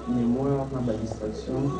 mémoire dans la distraction.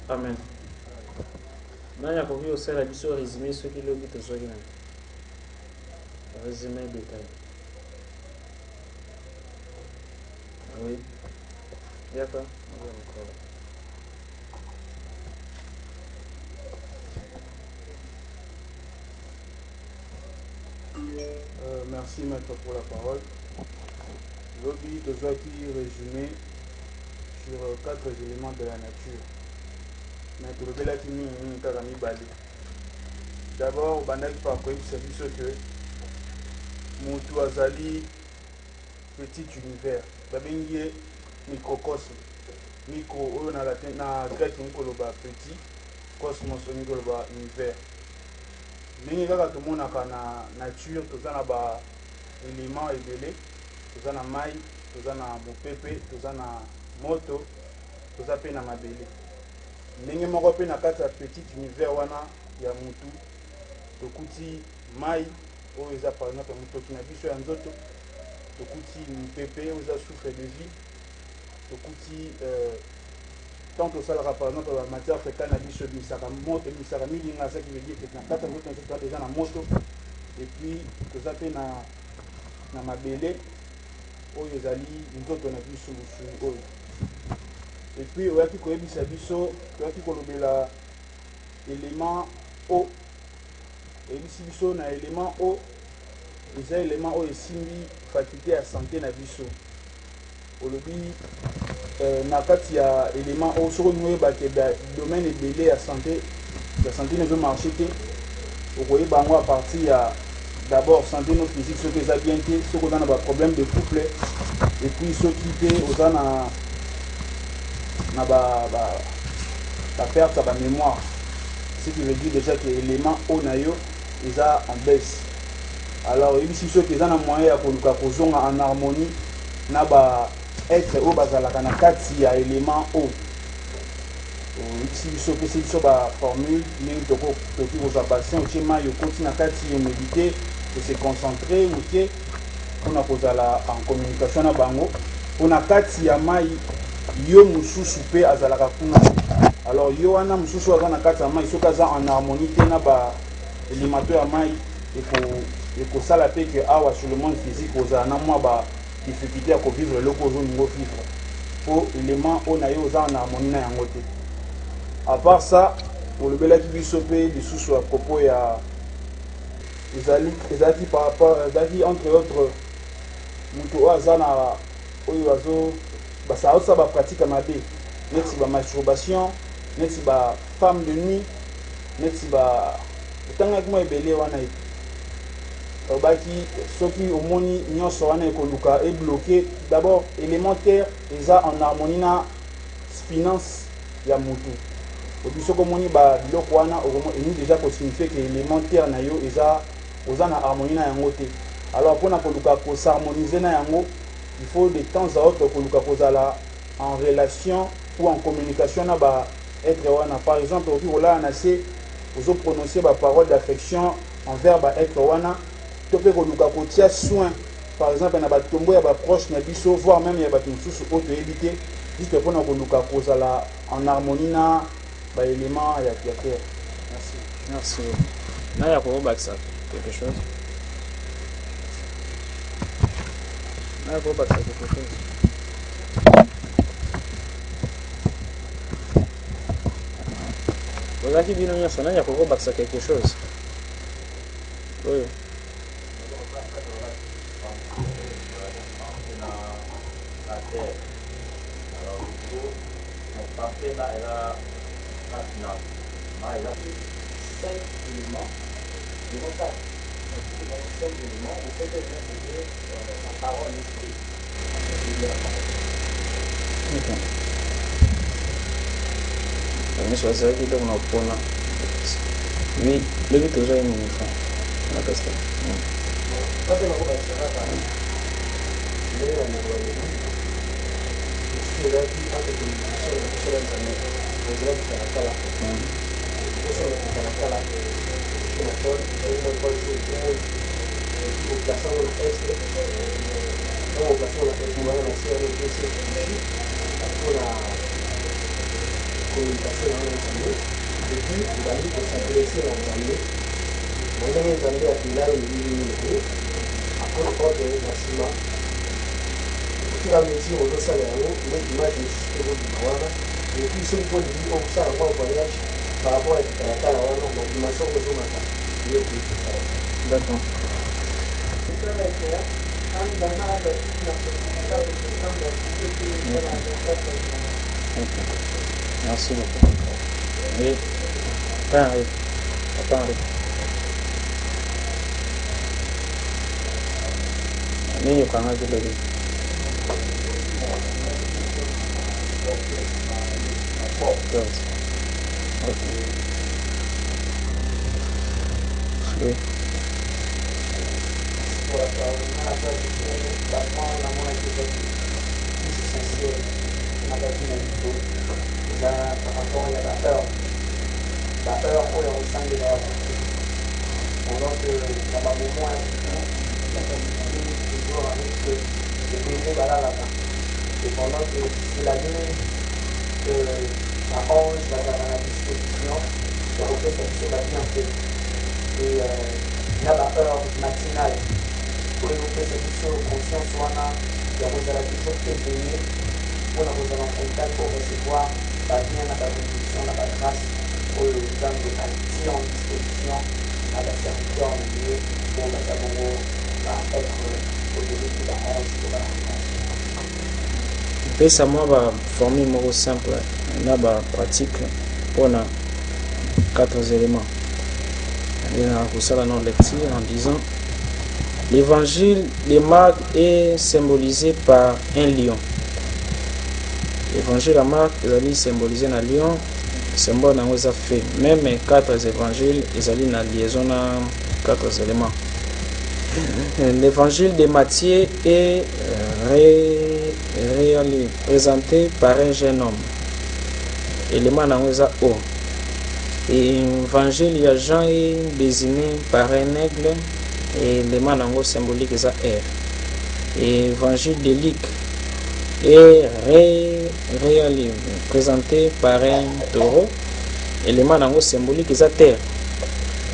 Amen. Nani akoki osala biso résumé soki lobi tozwaki nani résumé détail. Oui. Yaka. Merci maître pour la parole. Lobi tozwaki résumé sur 4 éléments de la nature. Mais tolobelaki mingi kaka mibale. D'abord bandaki par koyebisa biso ke mutu azali petit univers babengi ye microcosme. Micro oyo na latin na grec nkoloba petit, cosmos oyo nkoloba univers. Ndenge kaka tomonaka na nature toza na ba éléments ebele, toza na mai, toza na mopepe, toza na moto, toza pe na mabele. Ndenge moko pe na kati ya petit univers wana ya mutu tokuti mai oyo eza par exemple motoki na biso ya nzoto, tokuti mopepe oyo eza souffle de vie, tokuti tant tosalaka par exemple ba matière fécale na biso ebimisaka moto, ebimisaka milinga, ça qui veut dire que na kati ya nzoto na biso toza déjà na moto, et puis toza pe na mabele oyo ezali nzoto na biso mosusu oyo. Et puis oyaki koyebisa biso, toyaki kolobela élément eau, oyebisi biso na élément eau eza élément oyo esimbi faculté ya santé na biso. Olobi na kati ya élément eau soki olingi oyebake domaine ebele ya santé nezomarche te, okoyeba yango à partir ya d'abord santé no physique soki eza bien te, soki oza na baproblème de couple, et puis soki te oza na perte ya bamémoire, ce qui veut dire déjà que élément eau na yo eza en baisse. Alors oyebisi biso ke eza na moyen ya koluka kozonga en harmonie na baêtre oyo bazalaka na kati ya élément eau. Oyebisi biso pesi biso baformule ndenge tokoki kozwa bassin otie mai okoti na kati omédite ose concentre moke mpona kozala en communication na bango, mpona kati ya mai yo mosusu pe azalaka kuna. Alors yo wana mosusu aza na kati ya mai soki aza en harmonie te na baélémento ya mai ekosala pe ke awa sur le monde physique ozala na mwa badifficulté ya kovivre eloko ozolingo vivre po élément oyo na yo oza en harmonie na yango te. À part ça olobelaki biso pe lisusu à propos ya ezalaki par rapport ezalaki entre autres mutu oyo aza na oyo bazo basa osa ba pratique mabe neti ba masturbation neti ba femme de nuit neti ba tanga kuma ebele wana obaki soki omoni nyonso wana ekoluka e bloqué d'abord élémentaire eza en harmonie na finance ya mutu obiso komoni ba biloko wana okomo déjà ko signifier que élémentaire na yo eza oza na harmonie na yango te. Alors pour na koluka ko s'harmoniser na yango il faut de temps à autre koluka kozala en relation ou en communication na ba être wana. Par exemple oki ola na se ozo prononcer ba parole d'affection envers ba être wana to pe koluka ko tia soin par exemple na ba tombo ya ba proche na biso voire même ya ba tsusu auto éviter juste pour na koluka kozala en harmonie na ba élément ya terre. Merci. Merci. Naya Baksa, quelque chose? Naya Baksa, quelque chose? Vous avez dit que Naya Baksa, quelque chose? Oui. On choisit qui donne au point. Oui, le but toujours est une fois. On a testé. D'accord. Merci beaucoup. Oui. Attends. Nini ukanga vile vile. Oui. Et pendant que c'est la nuit que la ange va dans la disposition, je refais cette chose bien fait. Et là, la peur matinale, pour évoquer cette chose, conscience, il y a toujours éveillé, pour la vous en contact, pour recevoir la bien à la bénédiction, la grâce, pour le temps de la en disposition, à la serviteur de Dieu, pour la être au-delà de la ange, pour la rencontre. Pesa moi va former mot simple na ba pratique pour 4 éléments. Il y a la non lecture en disant l'évangile de Marc est symbolisé par un lion. L'évangile de Marc est symbolisé dans un lion, symbole dans les faits. Même 4 évangiles, ils ont une liaison à 4 éléments. L'évangile de Matthieu est présenté par un jeune homme. Élément dans les O. Et l'évangile de Jean est désigné par un aigle. Et l'élément dans le symbolique est R. Et l'évangile de Luc est présenté par un taureau. Élément dans le symbolique est terre.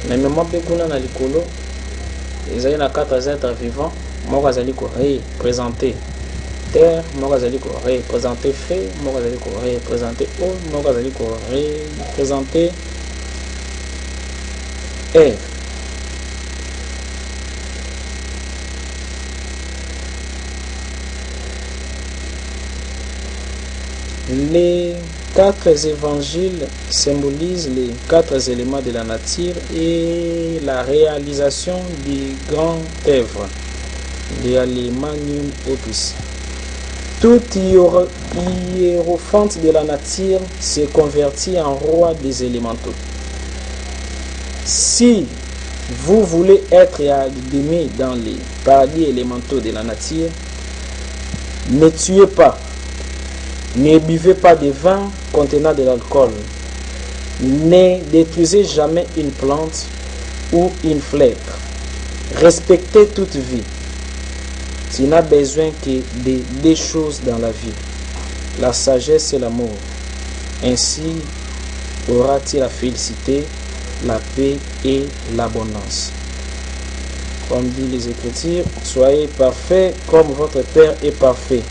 Mais même si on a le colo, il y a 4 êtres vivants. Moi, je vais représenter terre, moi, je vais représenter feu, moi, je vais représenter eau, moi, je vais représenter air. Les 4 évangiles symbolisent les 4 éléments de la nature et la réalisation du grand œuvre de l'Emmanuel Opus. Tout hiérophante de la nature se convertit en roi des élémentaux. Si vous voulez être admis dans les paradis élémentaux de la nature, ne tuez pas, ne buvez pas de vin contenant de l'alcool, ne détruisez jamais une plante ou une fleur, respectez toute vie. Tu n'as besoin que de 2 choses dans la vie, la sagesse et l'amour. Ainsi auras-tu la félicité, la paix et l'abondance. Comme dit les Écritures, soyez parfaits comme votre Père est parfait.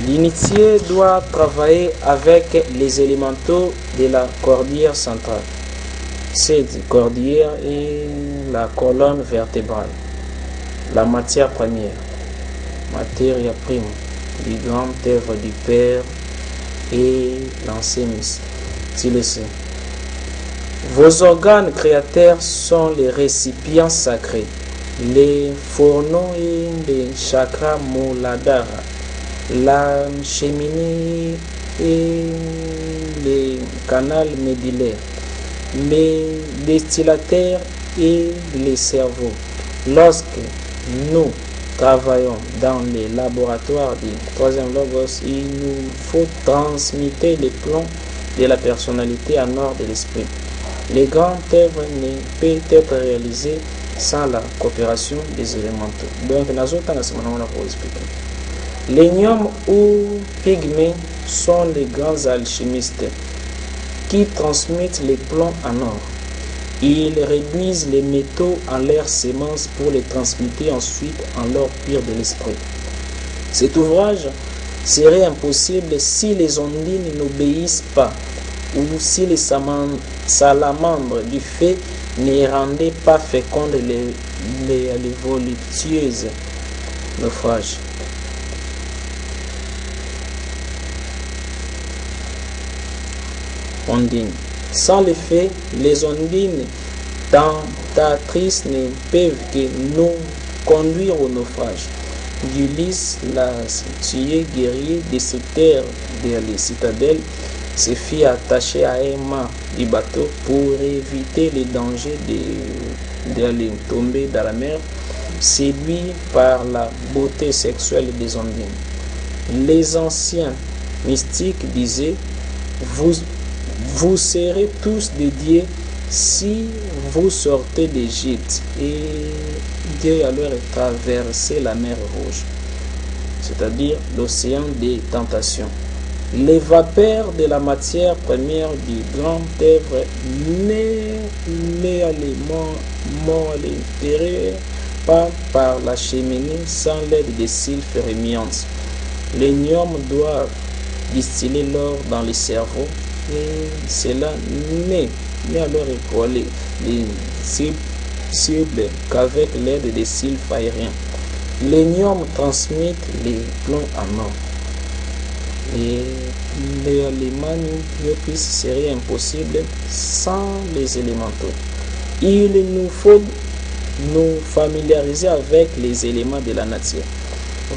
L'initié doit travailler avec les élémentaux de la cordillère centrale. Cette cordillère est la colonne vertébrale, la matière première, materia prima, du grand œuvre du Père et l'enseignement. Tu le sais. Vos organes créateurs sont les récipients sacrés, les fourneaux et les chakras Muladhara, la cheminée et les canaux médullaires, les destillateurs et les cerveaux. Lorsque nous travaillons dans les laboratoires du 3e logos, il nous faut transmettre les plans de la personnalité en ordre de l'esprit. Les grandes œuvres ne peuvent être réalisées sans la coopération des élémentaux. Donc, pour expliquer. L'hénium ou pygmée sont les grands alchimistes qui transmettent les plans en or. Ils réduisent les métaux en leurs sémences pour les transmettre ensuite en l'or pur de l'esprit. Cet ouvrage serait impossible si les ondines n'obéissent pas ou si les salamandres du fait ne rendaient pas fécondes les voluptueuses naufrages. Ondines. Sans le fait, les ondines tentatrices ne peuvent que nous conduire au naufrage. Ulysse, la tué guerrier destructeur de la citadelle, se fit attacher à un mât du bateau pour éviter les dangers d'aller tomber dans la mer, séduit par la beauté sexuelle des ondines. Les anciens mystiques disaient: vous serez tous dédiés si vous sortez d'Égypte. Et Dieu alors traversé la mer Rouge, c'est-à-dire l'océan des tentations. Les vapeurs de la matière première du grand œuvre n'alimentaient pas par la cheminée sans l'aide des sylphes rémiantes. L'hénium doit distiller l'or dans le cerveau et cela n'est alors épaulé les cibles qu'avec l'aide des sylphes aériens. L'hénium transmet les plans en or. Et l'Allemagne serait impossible sans les élémentaux. Il nous faut nous familiariser avec les éléments de la nature.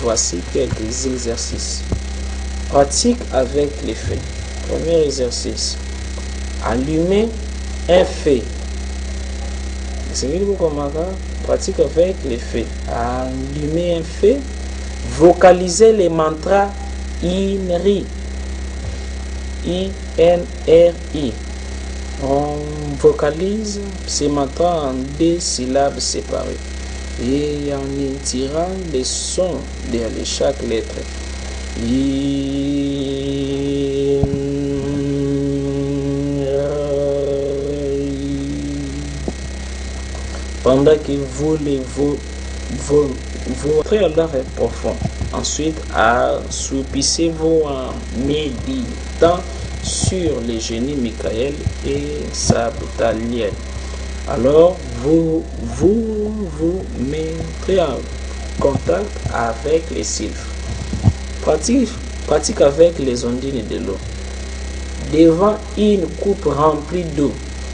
Voici quelques exercices. Pratique avec les feux. Premier exercice. Allumer un feu. Pratique avec les feux. Allumer un feu. Vocaliser les mantras INRI. INRI. On vocalise ces mantras en 2 syllabes séparées et en tirant les sons de chaque lettre. Pendant que vous entrez à l'air profond. Ensuite, assoupissez-vous en méditant sur les génies Michael et Sabtaliel. Alors, vous mettrez en contact avec les sylphes. Pratique Pratique avec les ondines de l'eau. Devant une coupe remplie d'eau,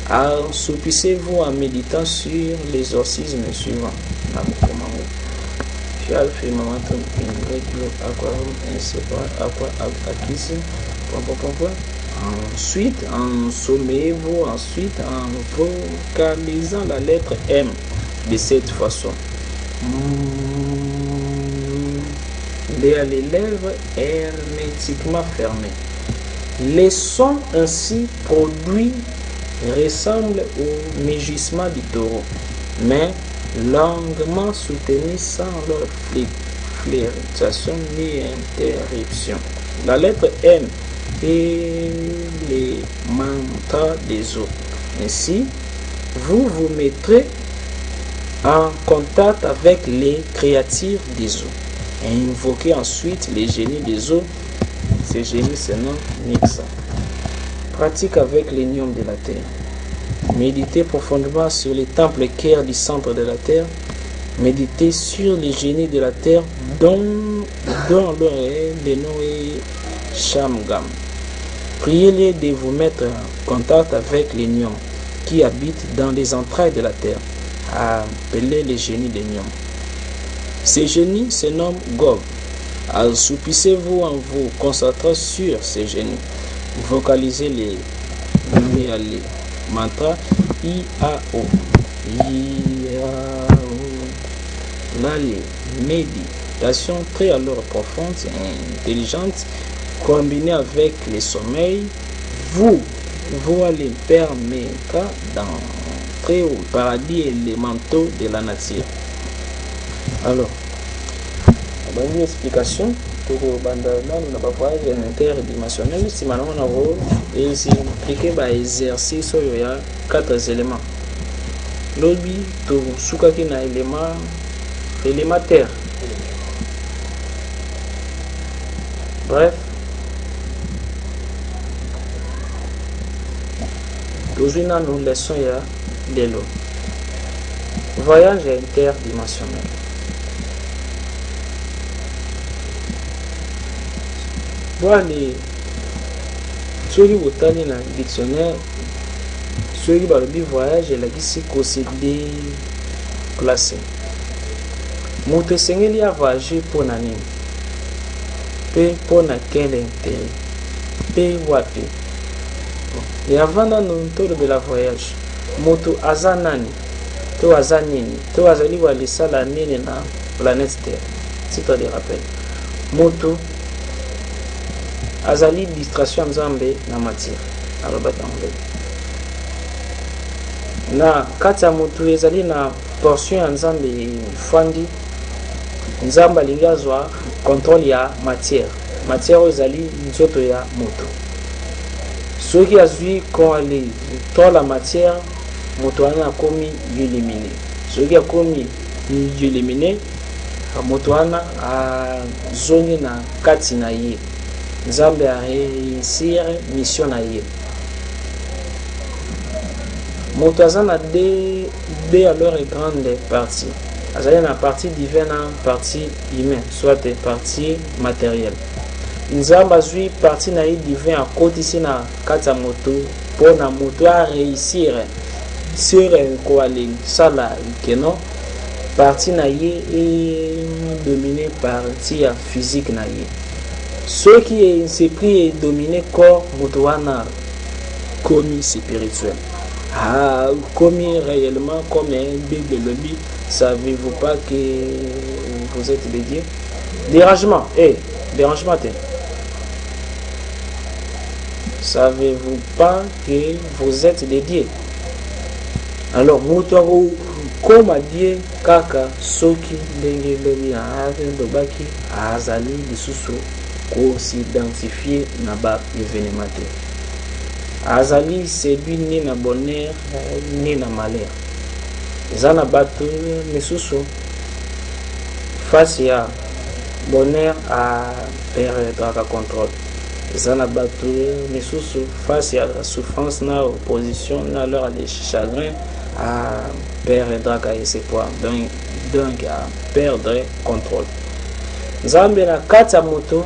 assoupissez-vous en méditant sur l'exorcisme suivant. Ensuite, ensommeillez-vous ensuite en vocalisant la lettre M de cette façon. Les lèvres hermétiquement fermées. Les sons ainsi produits ressemblent au mugissement du taureau, mais longuement soutenus sans leur fluctuation ni interruption. La lettre M est les mantras des eaux. Ainsi, vous vous mettrez en contact avec les créatures des eaux. Invoquez ensuite les génies des eaux. Ces génies se nomment Nixa. Pratique avec l'énium de la terre. Méditez profondément sur les temples cœur du centre de la terre. Méditez sur les génies de la terre dont leur le nom est Shamgam. Priez-les de vous mettre en contact avec l'énium qui habite dans les entrailles de la terre. Appelez les génies d'énium. Ces génies se nomment Gog. Assoupissez-vous en vous concentrant sur ces génies. Vocalisez les mantras I-A-O. I-A-O. Là, les méditations très alors profondes et intelligentes, combinées avec les sommeils, vous allez permettre d'entrer au paradis élémentaux de la nature. Alors, une explication pour le voyage interdimensionnel, si maintenant on a expliqué l'exercice, il y a 4 éléments. L'obi, tout ce qui est un élément terre. Bref, aujourd'hui, nous laissons de l'eau. Voyage interdimensionnel. Voilà, ceux qui ont dans le dictionnaire, ceux qui ont le voyage, il a déplacé. Moto sengeli a voyagé pour nani, pour quel intérêt, wapi. Et avant de la voyage, moto azanani, to azanini, to azali walisa la nini na planète Terre. Si tu te rappelles, moto azali distraction nzambe na matière. Alors na kati ya moto ezali na portion ya nzambe fandi. Nzambe alingi azwa contrôle ya matière ezali nzoto ya moto. Soki azwi quand ali dans la matière, moto wana akomi éliminé. Soki akomi éliminé, moto wana azongi na kati na ye. Nzambe a réussir mission na ye. Moto azana deux alors grande partie. Azali na partie divine na partie humaine, soit partie matérielle. Nzambe azwi partie na ye divin a kotisi na kati ya moto pour na moto a réussir sur quoi les sala keno partie na ye est dominée par partie physique na ye. Ce qui est esprit est dominé corps moto wana commis spirituel. Commis réellement comme un Bible lobby. Savez-vous pas que vous êtes des dieux? Dérangement, dérangement. Savez-vous pas que vous êtes des dieux? Alors, moutouaro, comme a dit kaka soki ndenge lobi dobaki azali lisusu ko s'identifier na ba événement. Azali celui ni na bonheur ni na malheur. Zana batu misusu face à bonheur à perdre le contrôle. Zana batu misusu face à la souffrance na opposition na leur les chagrins à perdre espoir. Donc à perdre contrôle. Zambe na kata moto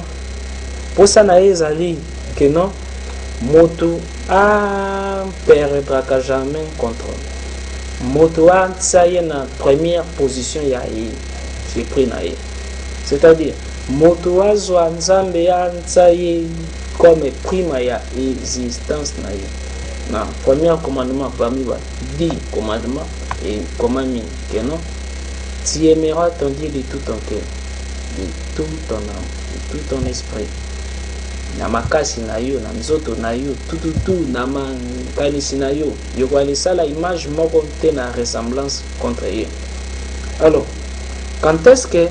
pour ça na ezali que non moto a perdra jamais contrôle moto a tsaye na première position ya j'ai pris na c'est-à-dire moto a zwa nzambe a tsaye comme prima ya existence na na premier commandement parmi les 10 commandements et commandement que non tu aimeras ton Dieu de tout ton cœur, de tout ton âme, de tout ton esprit. Na makasi na yo, na nzoto na yo, tout na makanisi na yo. Yo kwa la image moko te na ressemblance contre eux. Alors, quand est-ce que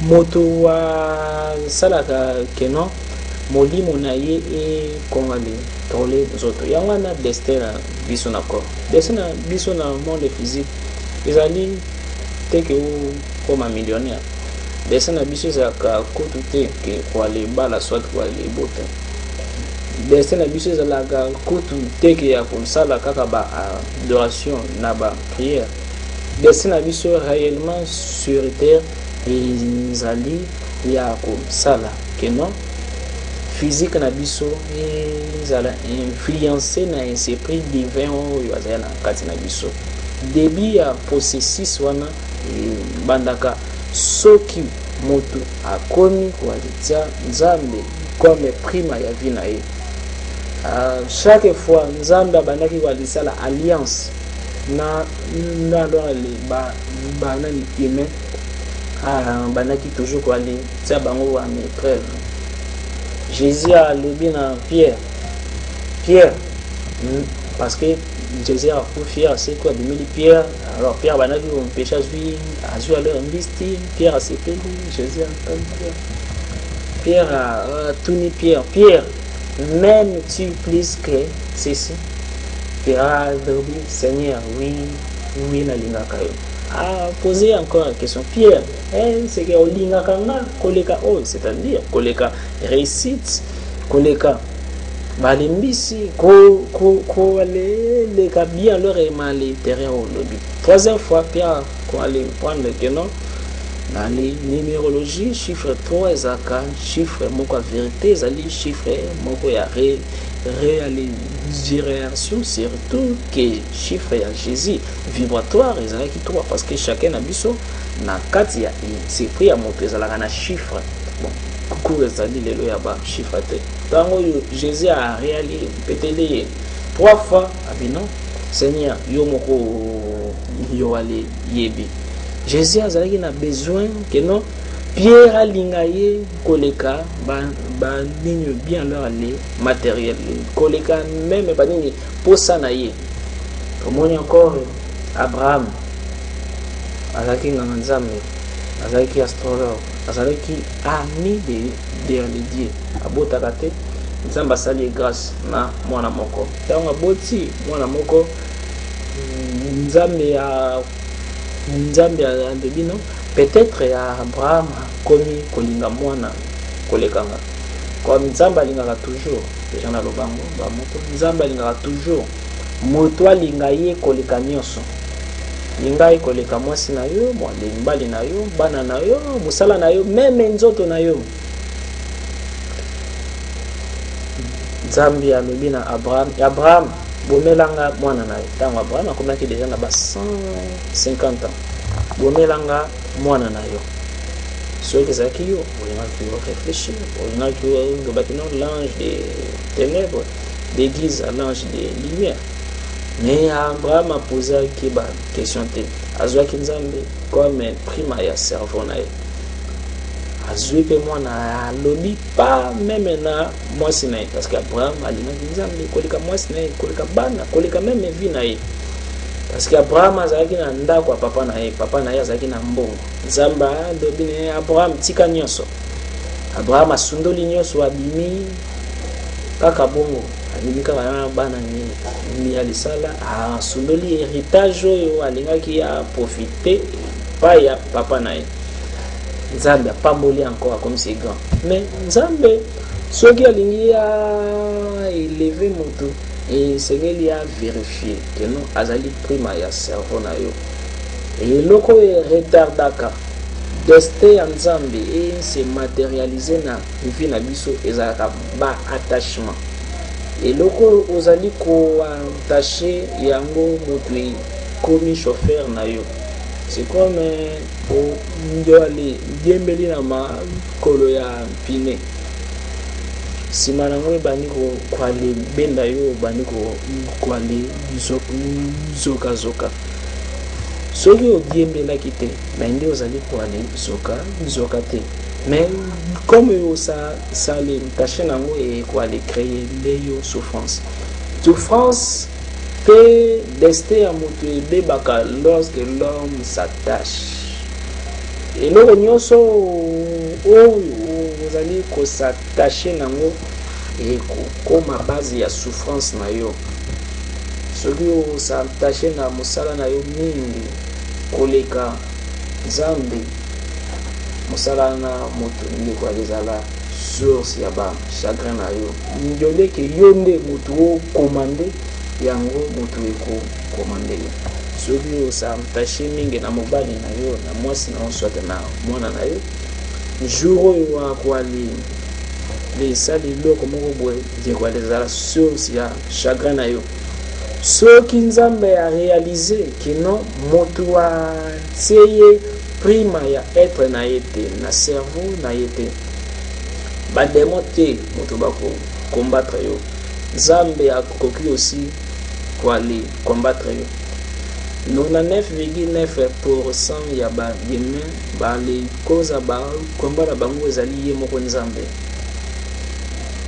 moto wa salaka que non molimo na ye e kongale tole nzoto. Yango na destin na biso na corps. Destin na biso na monde physique. Ezali teke ou comme un millionnaire. Dessin na biso za ka kotu te ke kwa le bala soit kwa le bote. Dessin na biso za la ka kotu te ke ya konsala kaka ba adoration na ba prière. Dessin na biso réellement sur terre ezali ya konsala que non physique na biso ezala influencer na esprit divin oyo azali na kati na biso. Début ya processus wana bandaka soki moto akomi kwalitia nzambe comme prima ya vie na ye. Chaque fois nzambe bandaki kwalisala alliance na le banani humain bandaki toujours kwalitia bango wa épreuve. Jésus a lebi na Pierre parce que Jésus a confié c'est quoi de Pierre. Alors Pierre banaki on péché a joué à leur investi. Pierre a s'épelé. Jésus a entendu Pierre a tourné Pierre. Même tu plus que ceci. Pierre a dit Seigneur oui na lingaka yo. A posé encore la question Pierre c'est que lingaka nga koleka c'est-à-dire koleka réussite koleka balimbisi ko les bien leur aimant l'intérieur au lobby. Troisième fois Pierre qu'on allait prendre que non dans les numérologie chiffre 3 ezaka chiffre moko vérité ezali chiffre moko ya réalisation surtout que chiffre ya Jésus vibratoire ezalaki 3 parce que chacun a biso na kati ya c'est pris ya moto ezalaka na chiffre bon cours ezali lelo ya ba chiffre te tango Jésus a réalisé peut-être 3 fois abino Seigneur yo moko yo ale yebi Jésus azalaki na besoin que non Pierre a lingaye koleka ba ligne bien leur aller matériel koleka même ba nini posa na ye omoni encore Abraham azalaki na nzambe azalaki astrologue azalaki ami de les dieux abotaka te nzambe asali grâce na mwana moko tango aboti mwana moko nzambe andebino peut-être ya Abraham komi kolinga mwana kolekanga comme nzambe alingaka toujours déjà na lobango ba moto nzambe alingaka toujours moto alinga ye koleka nyonso linga ye koleka mwasi na yo mbali na yo bana na yo musala na yo meme nzoto na yo. Nzambe alobi na Abraham bomelanga mwana na ye tango Abraham akomaki déjà na ba 150 ans bomelanga mwana na yo soki ezalaki yo olingaki réfléchir olingaki olobaki non l'ange des ténèbres déguise à l'ange des lumières. Mais Abraham a posé une question. Azwaki nzambe comme prima ya cerveau na ye. Azwi pe mwana lobby pas même na mwasi na ye parce que Abraham alingaki nzambe koleka mwasi na ye koleka bana koleka même vie na ye. Parce que Abraham azalaki na ndako papa na ye azalaki na mbongo. Nzambe lobby na Abraham tika nyonso. Abraham asundoli nyonso abimi kaka bongo. Alimika bana ni alisala asundoli héritage oyo alingaki a profiter pa ya papa na ye. Nzambe apamboli encore comme c'est grand. Mais Nzambe soki alingi a élever moto et sengeli a vérifier que non azali prima ya cerveau na yo. Et loko e retardaka destin ya nzambe et se matérialiser na vie na biso ezalaka ba attachement eloko ozali ko attaché yango moto komi chauffeur na yo. C'est comme diembeli na makolo ya pine sima nango ebandi kokwale benda yo obandi kokwale zoka soki odiembelaki te me nde ozali koale zoka te. Mais comme osali ntashe nango ekoale créer nde yo souffrance pe destin ya moto ebebaka lorsque l'homme s'attache. Eloko nyonso oyo ozali kosattache nango ekokoma base ya souffrance na yo. Soki osattache na mosala na yo mingi koleka nzambe, mosala na moto ndeko ezala source ya ba chagrin na yo. Njoleke yo nde moto okomande yango moto ekokomande yo. Soki osattache mingi na mobali na yo, na mwasi na yo, soit na mwana na yo, jour oyo akwali lesali loko moko boye ndeko ezala source ya chagrin na yo. Soki nzambe a réalisé que non moto atie prima ya être na yete na cerveau na yete bademo te moto bako combattre yo. Nzambe akoki aussi koali combattre yo. 99,9% ya ba yeme bali koza ba kombala bango ezali ye moko nzambe.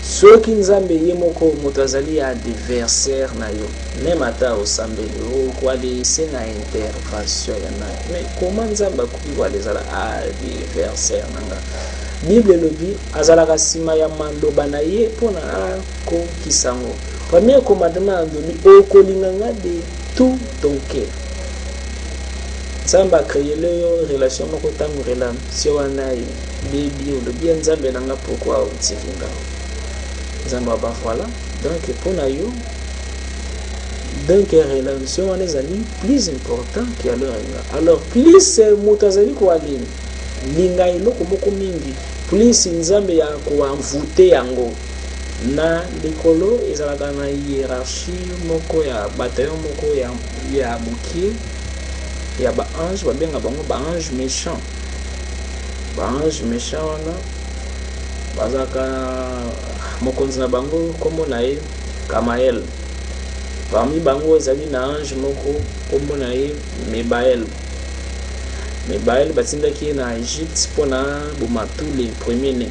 Soki nzambe ye moko moto azali adversaire na yo, même ata osambeli okwali se na intervention ya na. Mais comment nzambe akoki koali ezala adversaire nanga? Bible elobi azalaka nsima ya maloba na ye mpona akokisa yango. Premier commandement alobi okolinganga de tout ton cœur. Nzambe akreye yo relation moko ntango relation wana bebi olobi nzambe nanga pourquoi otiringa nzambe ba voilà. Donc pour na yo donc relation wana ezali plus important que alors plus moto azali koali linga eloko moko mingi plus nzambe ya koenvoûter yango na likolo ezalaka na hiérarchie moko ya bataillon moko ya mokie ya ba ange babenga bango ba ange méchant wana bazaka mokonzi na bango kombo na ye Kamael. Parmi bango ezali na ange moko kombo na ye Mebael batindaki ye na Égypte mpona boma tous les premiers-nés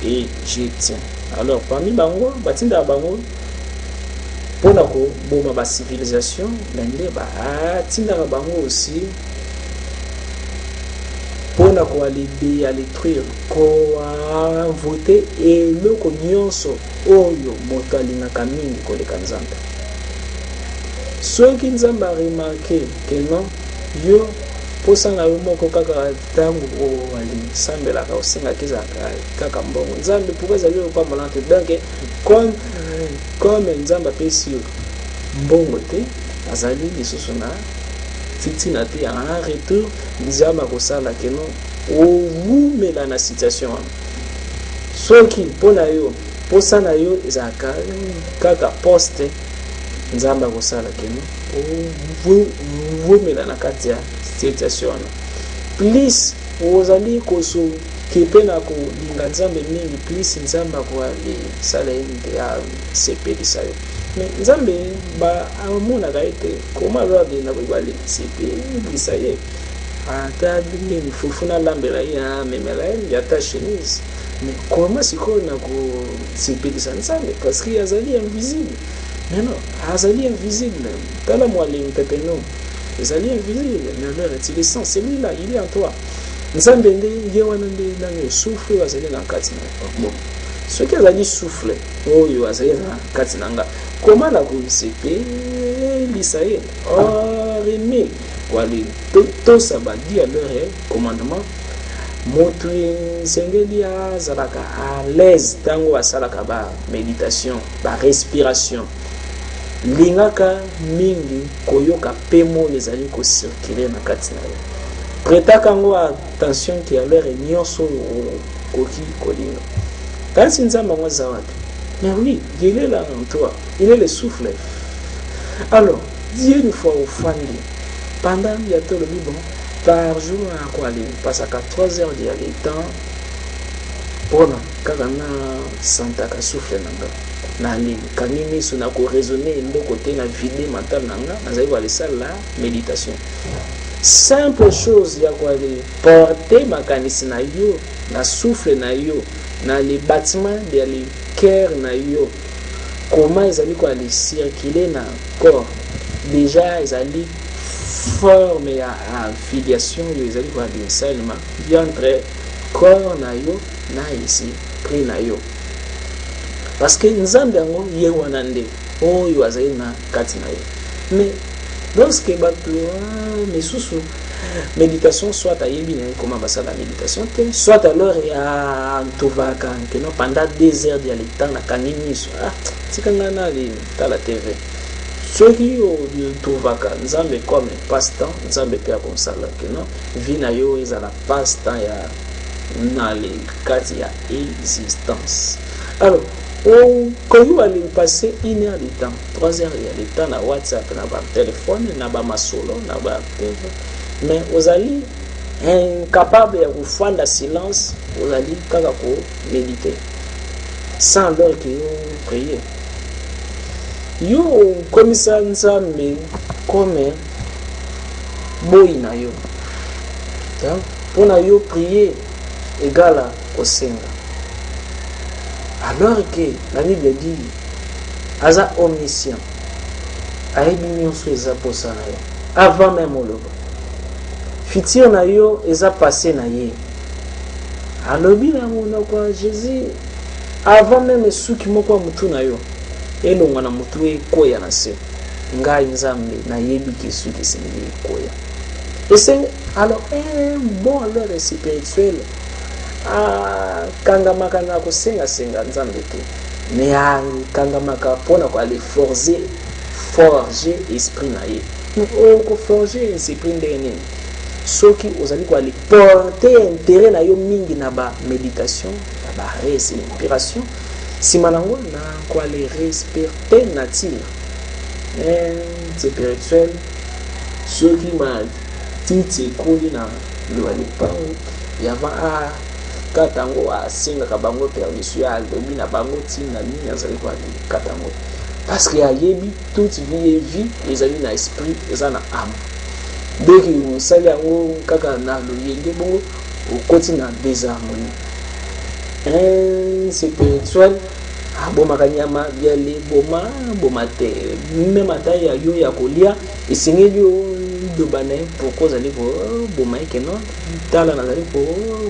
égyptiens. Alors parmi bango batindaka bango mpona koboma basivilisation nde batindaka bango aussi mpona koaledétruire koavote eloko nyonso oyo moto alingaka mingi koleka nzambe. Soki nzambe aremarke ke non yo posanga yo moko kaka ntango alisambelaka osengaki ezalaka kaka mbongo nzambe pourquoi ezali opambola te. Donc comme nzambe apesi yo mbongo te azali lisusu na fitina te en retour nzambe akosala keno ovumela na situation wana. Soki mpona yo posa na yo ezalaka kaka poste nzambe akosala keno ovumela na kati ya situation wana. Plus ozali kosokepe na kolinga nzambe mingi plus nzambe akoalisala ye nde asepelisa yo. Mais nzambe amonaka ete koma lwade na bibale sepelisa ye ata nini fufu nalambela ye amemela ye yata chemise. Mais koma sikoyo na kosepelisa nzambe parce que azali invisible. Mais non, azali invisible. Tala mwalimu pepeno ezali invisible, mais leur utilisant celui-là il est en toi. Nzambe nde ye wana nde nango souffle azali na kati na bon. Soki azali souffle oyo azali na kati na nga comment la kosepelisa ye oremi wali to sabadi à leur commandement moto nsengeli azalaka à l'aise ntango asalaka ba méditation ba respiration lingaka mingi koyoka pemo ezali kocircule na kati na yo. prêta kango attention qui a l'air nyonso koki kolinga kasi nzamba ngwa zawadi. Mais oui, il est là en toi, il est le souffle. Alors Dieu une fois au fandi pendant il y a tout le bon par jour à quoi aller passe à 3 heures d'y aller temps pour na santa ka souffle nanga na li kanini suna ko raisonner ndo côté na vider mental nanga na zaïba les salles la méditation. Simple chose ya quoi aller porter makanisi na yo na souffle na yo na les bâtiments de les cœur na yo comment ils allaient quoi aller circuler na corps déjà ils allaient former à filiation ils allaient quoi aller seulement bien entre corps na yo na ici prix na yo parce que nzambe yango ye wana nde oyo azali na kati na yo. Mais lorsque bato misusu méditation soit ayebi na comment basala méditation te soit alors ya ntovaka nkeno pendant 2 heures de l'état na kanimiso tikanga na li tala TV soki o ntovaka nzambe comme passe-temps nzambe pe akonsala nkeno vi na yo ezala passe-temps ya na les kati ya existence. Alors quand vous allez passer 1 heure de temps 3 heures de temps na WhatsApp na ba téléphone na ba masolo na ba TV mais vous allez incapable de vous faire le silence vous allez kaka ko méditer sans leur que vous priez yo comme ça nzambe comme boy na yo pour na yo prier égal au Seigneur. Alors que la Bible dit aza omniscient ayebi nyonso eza posa na yo avant même oloba futur na yo eza passé na ye alobi na monoko ya Jésus avant même suki moko ya mutu na yo elongwa na mutu ekoya na se ngai nzambe nayebi ke suki esengi ekoya. Et c'est alors un bon alors spirituel kangamaka na kosenga nzambe te mais kangamaka mpona ko aller forger esprit na ye ko forger esprit ndenge nini soki ozali ko aller porter intérêt na yo mingi na ba méditation na ba respiration sima nango na ko aller respecter nature spirituel soki ma titi koli na lo aller pas yava katango asinga kabango permission ya lobi na bango tina nini azali kwa katango parce que ayebi toute vie ezali na esprit eza na âme donc usali yango kaka na loyenge bongo okoti na désharmonie spirituel abomaka nyama ya le boma te même ata ya yo ya kolia esengeli yo dobana pourquoi allez voir boma ekeno tala nazali ko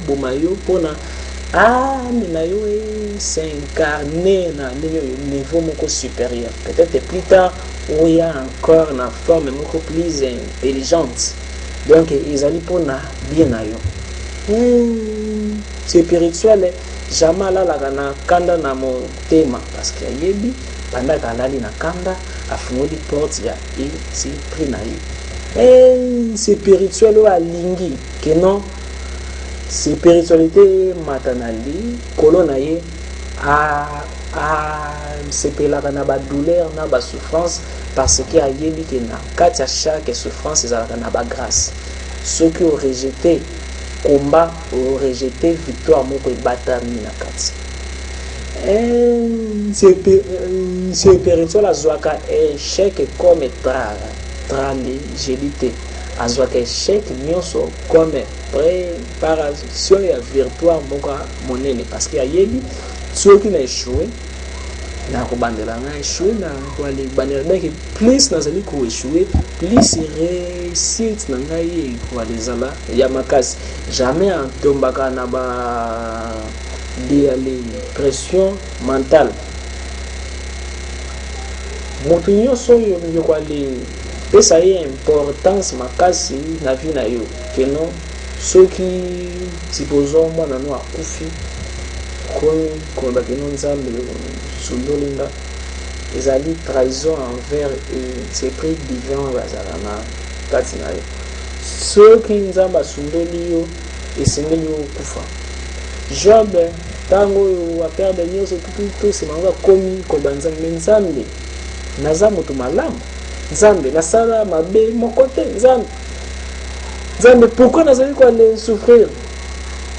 boma yo pona mais na yo s'incarner na niveau moko supérieur peut-être plus tard où il y a encore une forme moko plus intelligente donc ils allaient pona bien na yo spirituel jamais la na kanda na motema parce que yebi pendant kalali na kanda afungoli porte ya esprit na ye spirituel alingi que non spiritualité matanali kolona ye sepelaka na ba douleur na ba souffrance parce que ayebi que na kati ya chaque souffrance ezalaka na ba grâce ceux qui ont rejeté combat ont rejeté victoire moko ebatami na kati spirituel azwaka échec comme tragédie azwaka échec nyonso comme préparation ya victoire moko monene parce que ayebi soki na échoué na kobandela na échoué na koali bandela donc plus nazali ko échoué plus réussite na ngai koali ezala ya makasi jamais antombaka na ba les pression mentale moto nyonso oyo yokoali pesa ye importance makasi na vie na yo keno soki supposons mwana no akufi koyeba keno nzambe sundolinga ezali trahison envers esprit divin oyo azala na kati na yo soki nzambe asundoli yo esengeli yo kufa. Job ntango oyo aperde nyonso tutu nsima yango akomi koloba nzambe me nzambe naza moto malamu, nzambe nasala mabe moko te, nzambe pourquoi nazali koale souffrir.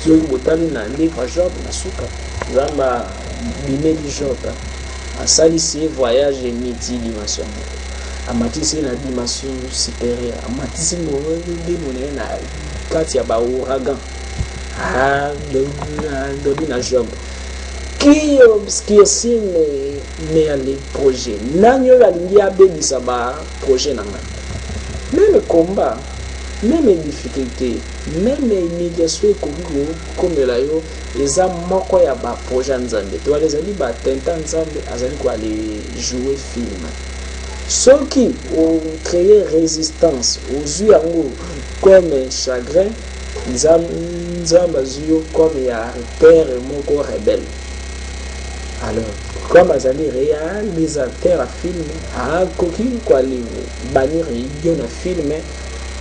soki botali na livre Job na suka nzambe abimeli Job asalisi ye voyage multidimension, amatisi na dimension supérieure, amatisi monene na kati ya baouragan. Dobi na Job qui aussi mais les projets nani oyo alingi abebisa baprojet na nga, même combat, même difficulté, même humiliation ekoki kokomela yo eza moko ya baprojet ya nzambe to ezali batenta nzambe azali koale jouer film. Soki ocréer résistance ozwi yango comme chagrin, nzambe azwi yo comme ya père moko rebelle. Alors comme azali réalisateur ya film akoki koale bannir yo na film,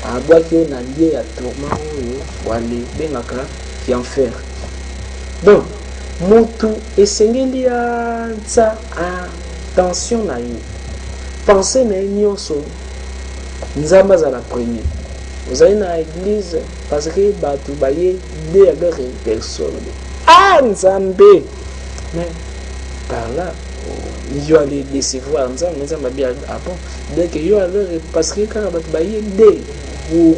abwaki yo na lie ya tourment oyo wale bengaka enfer. Donc motu esengeli ya nza attention na yo, pensez na ye nyonso nzambe azala premier. Ozali na église parce que bato baye de ya leur personne nzambe, mais par là yo allez décevoir nzambe, nzambe bien bon dès que yo alors parce que quand bato baye de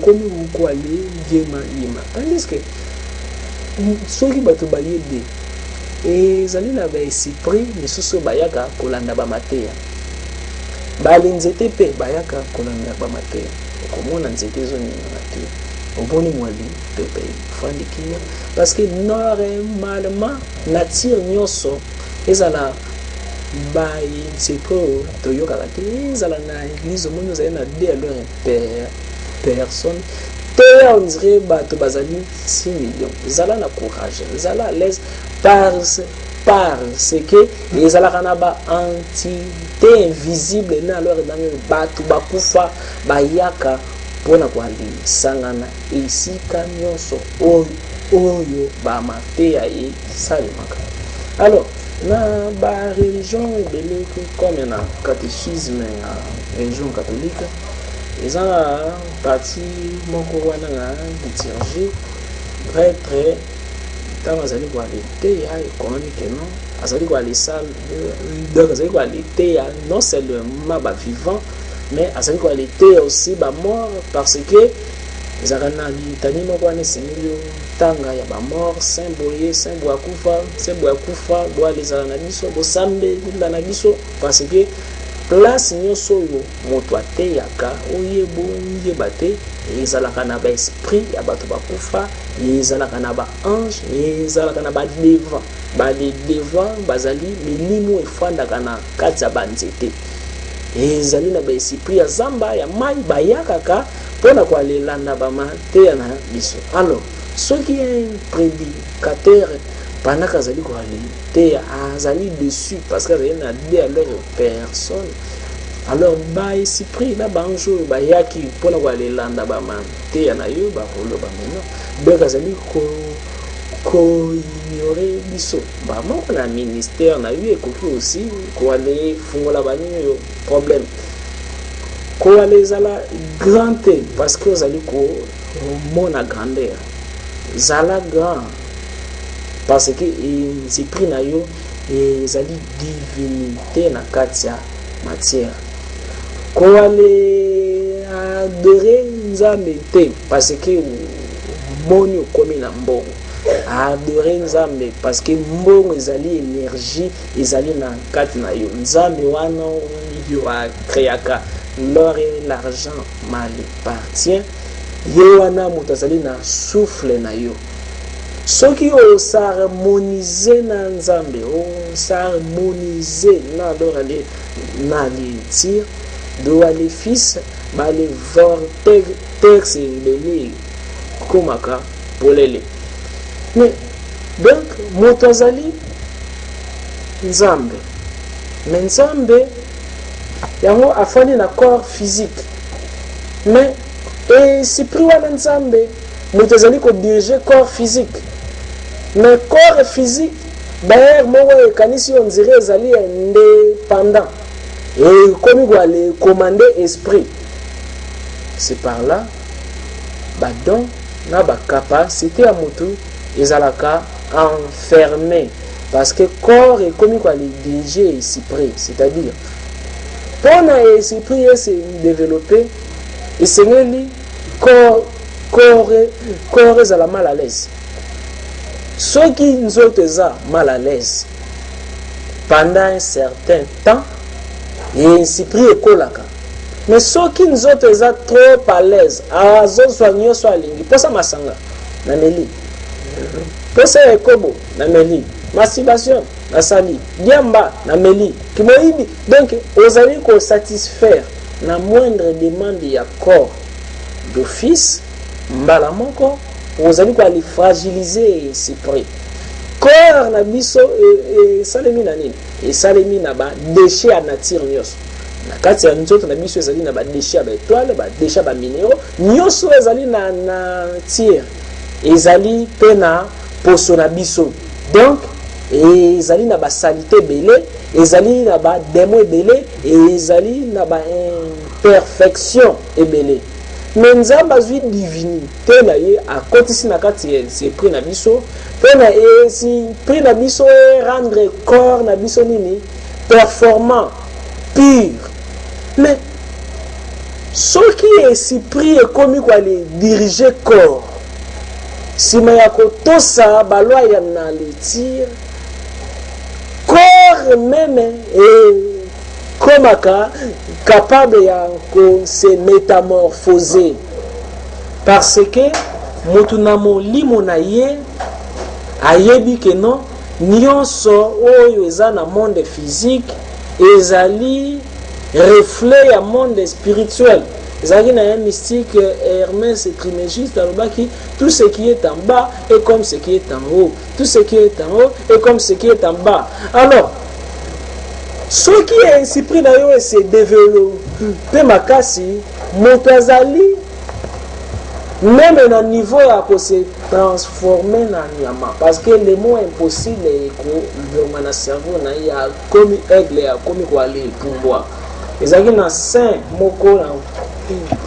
comme vous allez yema yema, tandis que soki bato baye de ezali na baesprit misusu bayaka kolanda bamateya, bali nzete mpe bayaka kolanda bamateya. Okomona nzete ezonina na te oboni mwali pepe fandikia parce que normalement nature nyonso ezala bainsepo toyokaka te, ezala na église omoni ozali na de alors personne te on dirait bato bazali 6 millions. Ezala na courage, ezala à l'aise parce que ezalaka na ba entité invisible na alors dans bato bakufa bayaka mpona koalisangana esika nyonso oyo bamateya esalemaka. Alors na bareligion ebele comme na catéchisme ya religion catholique eza na parti moko wana na liturgie prêtre ntango azali koale teya ekomami keno azali koale sale donc azali koale teya non seulement bavivant mais azali koale teya aussi bamort parce que ezalaka na litanie moko wana esengeli yo tanga ya bamort saint boye saint boyakufa boale ezala na biso bosambela na biso parce que place nyonso oyo moto ateyaka oyeba te ezalaka na baesprit ya bato bakufa, ezalaka na baange, ezalaka na badevant bazali milimo efandaka na kati ya banzete, ezali na baesprit ya zamba ya mai bayakaka mpona koalelanda bamateya na biso. Alors soki un prédicateur pendaka azali koale teya azali dessus parce que azali na de à leur personne, alors baesprit na banjo oyo bayaki mpona koalelanda bamateya na yo bakoloba meno donc azali koignore biso bamoko na ministère na yo ekoki aussi koale fungola banini oyo problème koale ezala grand te parce que ozali komona grandeur zala grand parce que esprit na yo ezali divinité na kati ya matière. Koale adorer nzambe te parce que moni okomi na mbongo, adorer nzambe parce que mbongo ezali énergie ezali na kati na yo, nzambe wana yo akreaka l'or et l'argent m'appartient, ye wana moto azali na souffle na yo. Soki osharmonize na nzambe, osharmonize na dorale na les tirs doit les fils ba les vortex ebele komaka polele. Mais donc moto azali nzambe, mais nzambe yango afandi na corps physique, mais et esprit wana nzambe moto ezali kodirige corps physique, mais corps physique d'ailleurs moko ekanisi on dirait ezali indépendant et comme il le commander esprit. C'est par là donc na ba capacité à moto ezalaka enfermé parce que corps est comme quoi les diriger esprit, c'est-à-dire pour un esprit se développer et c'est corps ezala mal à l'aise. Ceux qui nous ont mal à l'aise pendant un certain temps et esprit est colaka. Mais ceux qui nous ont trop à l'aise, azo soigner soit lingi, pour ça masanga, nameli, pour ça ekobo, nameli, masturbation, nasali, diamba, nameli, kimoibi. Donc, vous allez qu'on satisfaire la moindre demande ya corps d'office, mbala moko, vous allez qu'on les fragiliser l'esprit. Corps na biso et salemi na nini, et salemi na ba déchet à nature nyos. Na kati ya nzoto na biso ezali na ba déchet ba étoile, ba déchet ba minéraux, nyonso ezali na nature. Ezali pe na poso na biso. Donc ezali na ba salité belé, ezali na ba démon belé, ezali na ba imperfection ebelé. Mais nzambe azwi divinité na ye akotisi na kati ya esprit na biso, pe na esprit na biso rendre corps na biso nini performant, pur. Mais ce qui est esprit est comme quoi les diriger corps. Si mayako tosa balwa ya na le tir corps même est comme capable de se métamorphoser parce que mutunamo limonaye ayebi que non nyonso oyo eza na monde physique ezali reflet ya monde spirituel. Ezali na un mystique Hermès et Trismégiste alobaki tout ce qui est en bas est comme ce qui est en haut, tout ce qui est en haut est comme ce qui est en bas. Alors ce qui est esprit d'ailleurs se développe pe makasi moto azali même na niveau ya ko se transformer na nyama parce que le mot impossible est ko na cerveau na ya comme aigle ya comme ko aller pouvoir ezali na saint moko na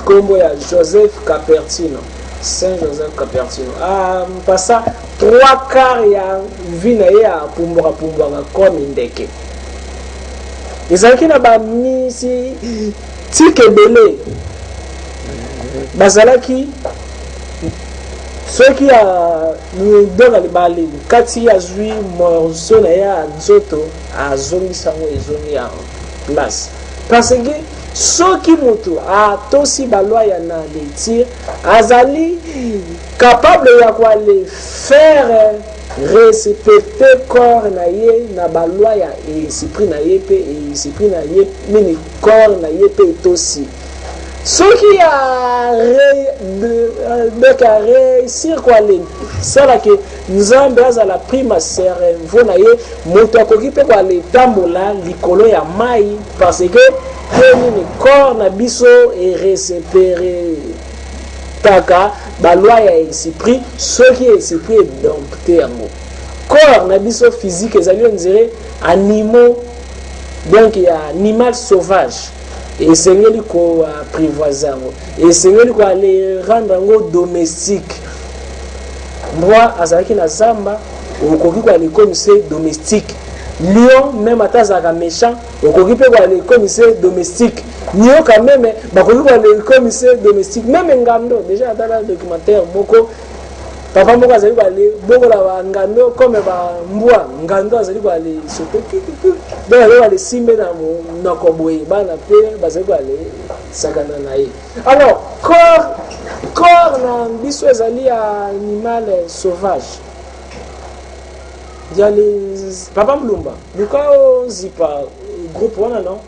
kombo ya Joseph Capertino, Saint Joseph Capertino passa 3/4 ya vie na ye ya pumbwa comme ndeke. Ezalaki na ba misi tikebele bazalaki ceux qui a dans les balles kati ya zui morceau na ya nzoto azongisa ngo ezongi ya place parce que ceux qui moto a tosi balwa ya na le tir azali capable ya quoi les faire respecter corps na ye na balwa ya esprit na ye pe esprit na ye mini corps na ye pe tosi ce qui a réussir quoi les c'est là que nzambe azala prima cerveau na ye moto akoki pe kwa le tambola likolo ya mai parce que le corps na biso et récupérer taka balwa ya esprit ce qui est esprit est dompté yango corps na biso physique ezali on dirait animaux donc il y a animal sauvage et sengeli ko apprivoiser yango et sengeli ko aller rendre yango domestique moi azalaki na zamba okoki ko aller comme c'est domestique lion même atazaka méchant okoki pe ko aller comme c'est domestique nio quand même bakoki ko aller comme c'est domestique même ngando déjà dans le documentaire moko papa moko azali ko aller bongola ba ngando comme ba mbwa ngando azali ko aller soto donc alors aller simbe na koboye bana pe bazali ko aller sakana na ye. Alors corps na biso ezali animal sauvage. Il y a les papa Mlumba luka zipa groupe wana non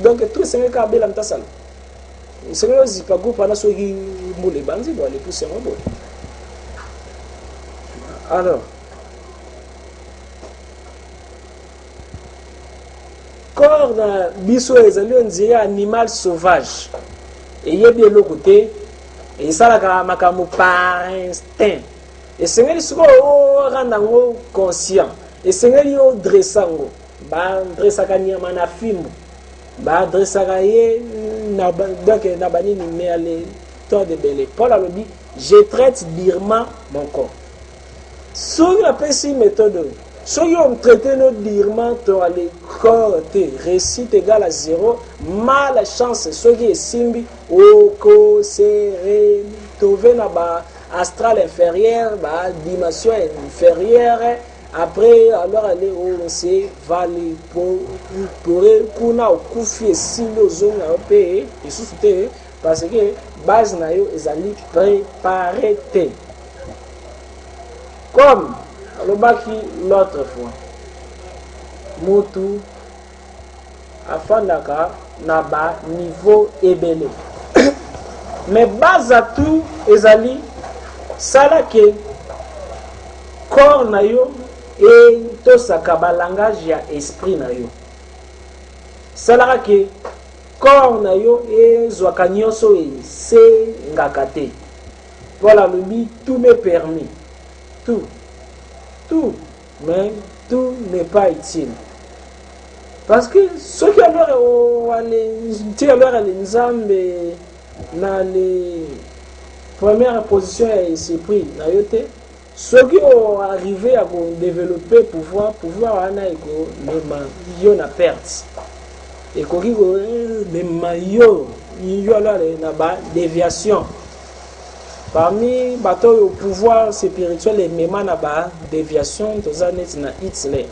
donc tout ce que kabela mtasala c'est que zipa groupe wana soki mule banzi doit les pousser en bon. Alors corps na biso ezali on dirait animal sauvage et il y a bien le côté et ça la makambo par instinct et sengeli suko randa ngo conscient et sengeli o dressango ba dressaka nyama na fimbo ba dressaka ye na donc na banini mais aller temps de belé Paul a dit je traite durement mon corps so il appelle si méthode so on traite no durement to aller corps te réussite égale à 0 malchance so qui est simbi o ko seré trouver na ba astral inférieur ba dimension inférieure après alors aller au c'est vali pour kuna okufi esili ozonga pe esusute parce que base na yo ezali préparé te comme alobaki l'autre fois mutu afandaka na ba niveau ebele mais base à tout ezali sala ke corps na yo et tosaka ba langage ya esprit na yo salaka ke corps na yo ezwaka nyonso se ngaka te voilà le but tout m'est permis tout mais tout n'est pas utile parce que ce qui alors les nzambe na les première position ya esprit na yo te ceux qui ont arrivé à développer pouvoir wana eko mema yo na perte eko ki ko mema yo alors na ba déviation parmi bateau au pouvoir spirituel et mema na ba déviation tozanet na Hitler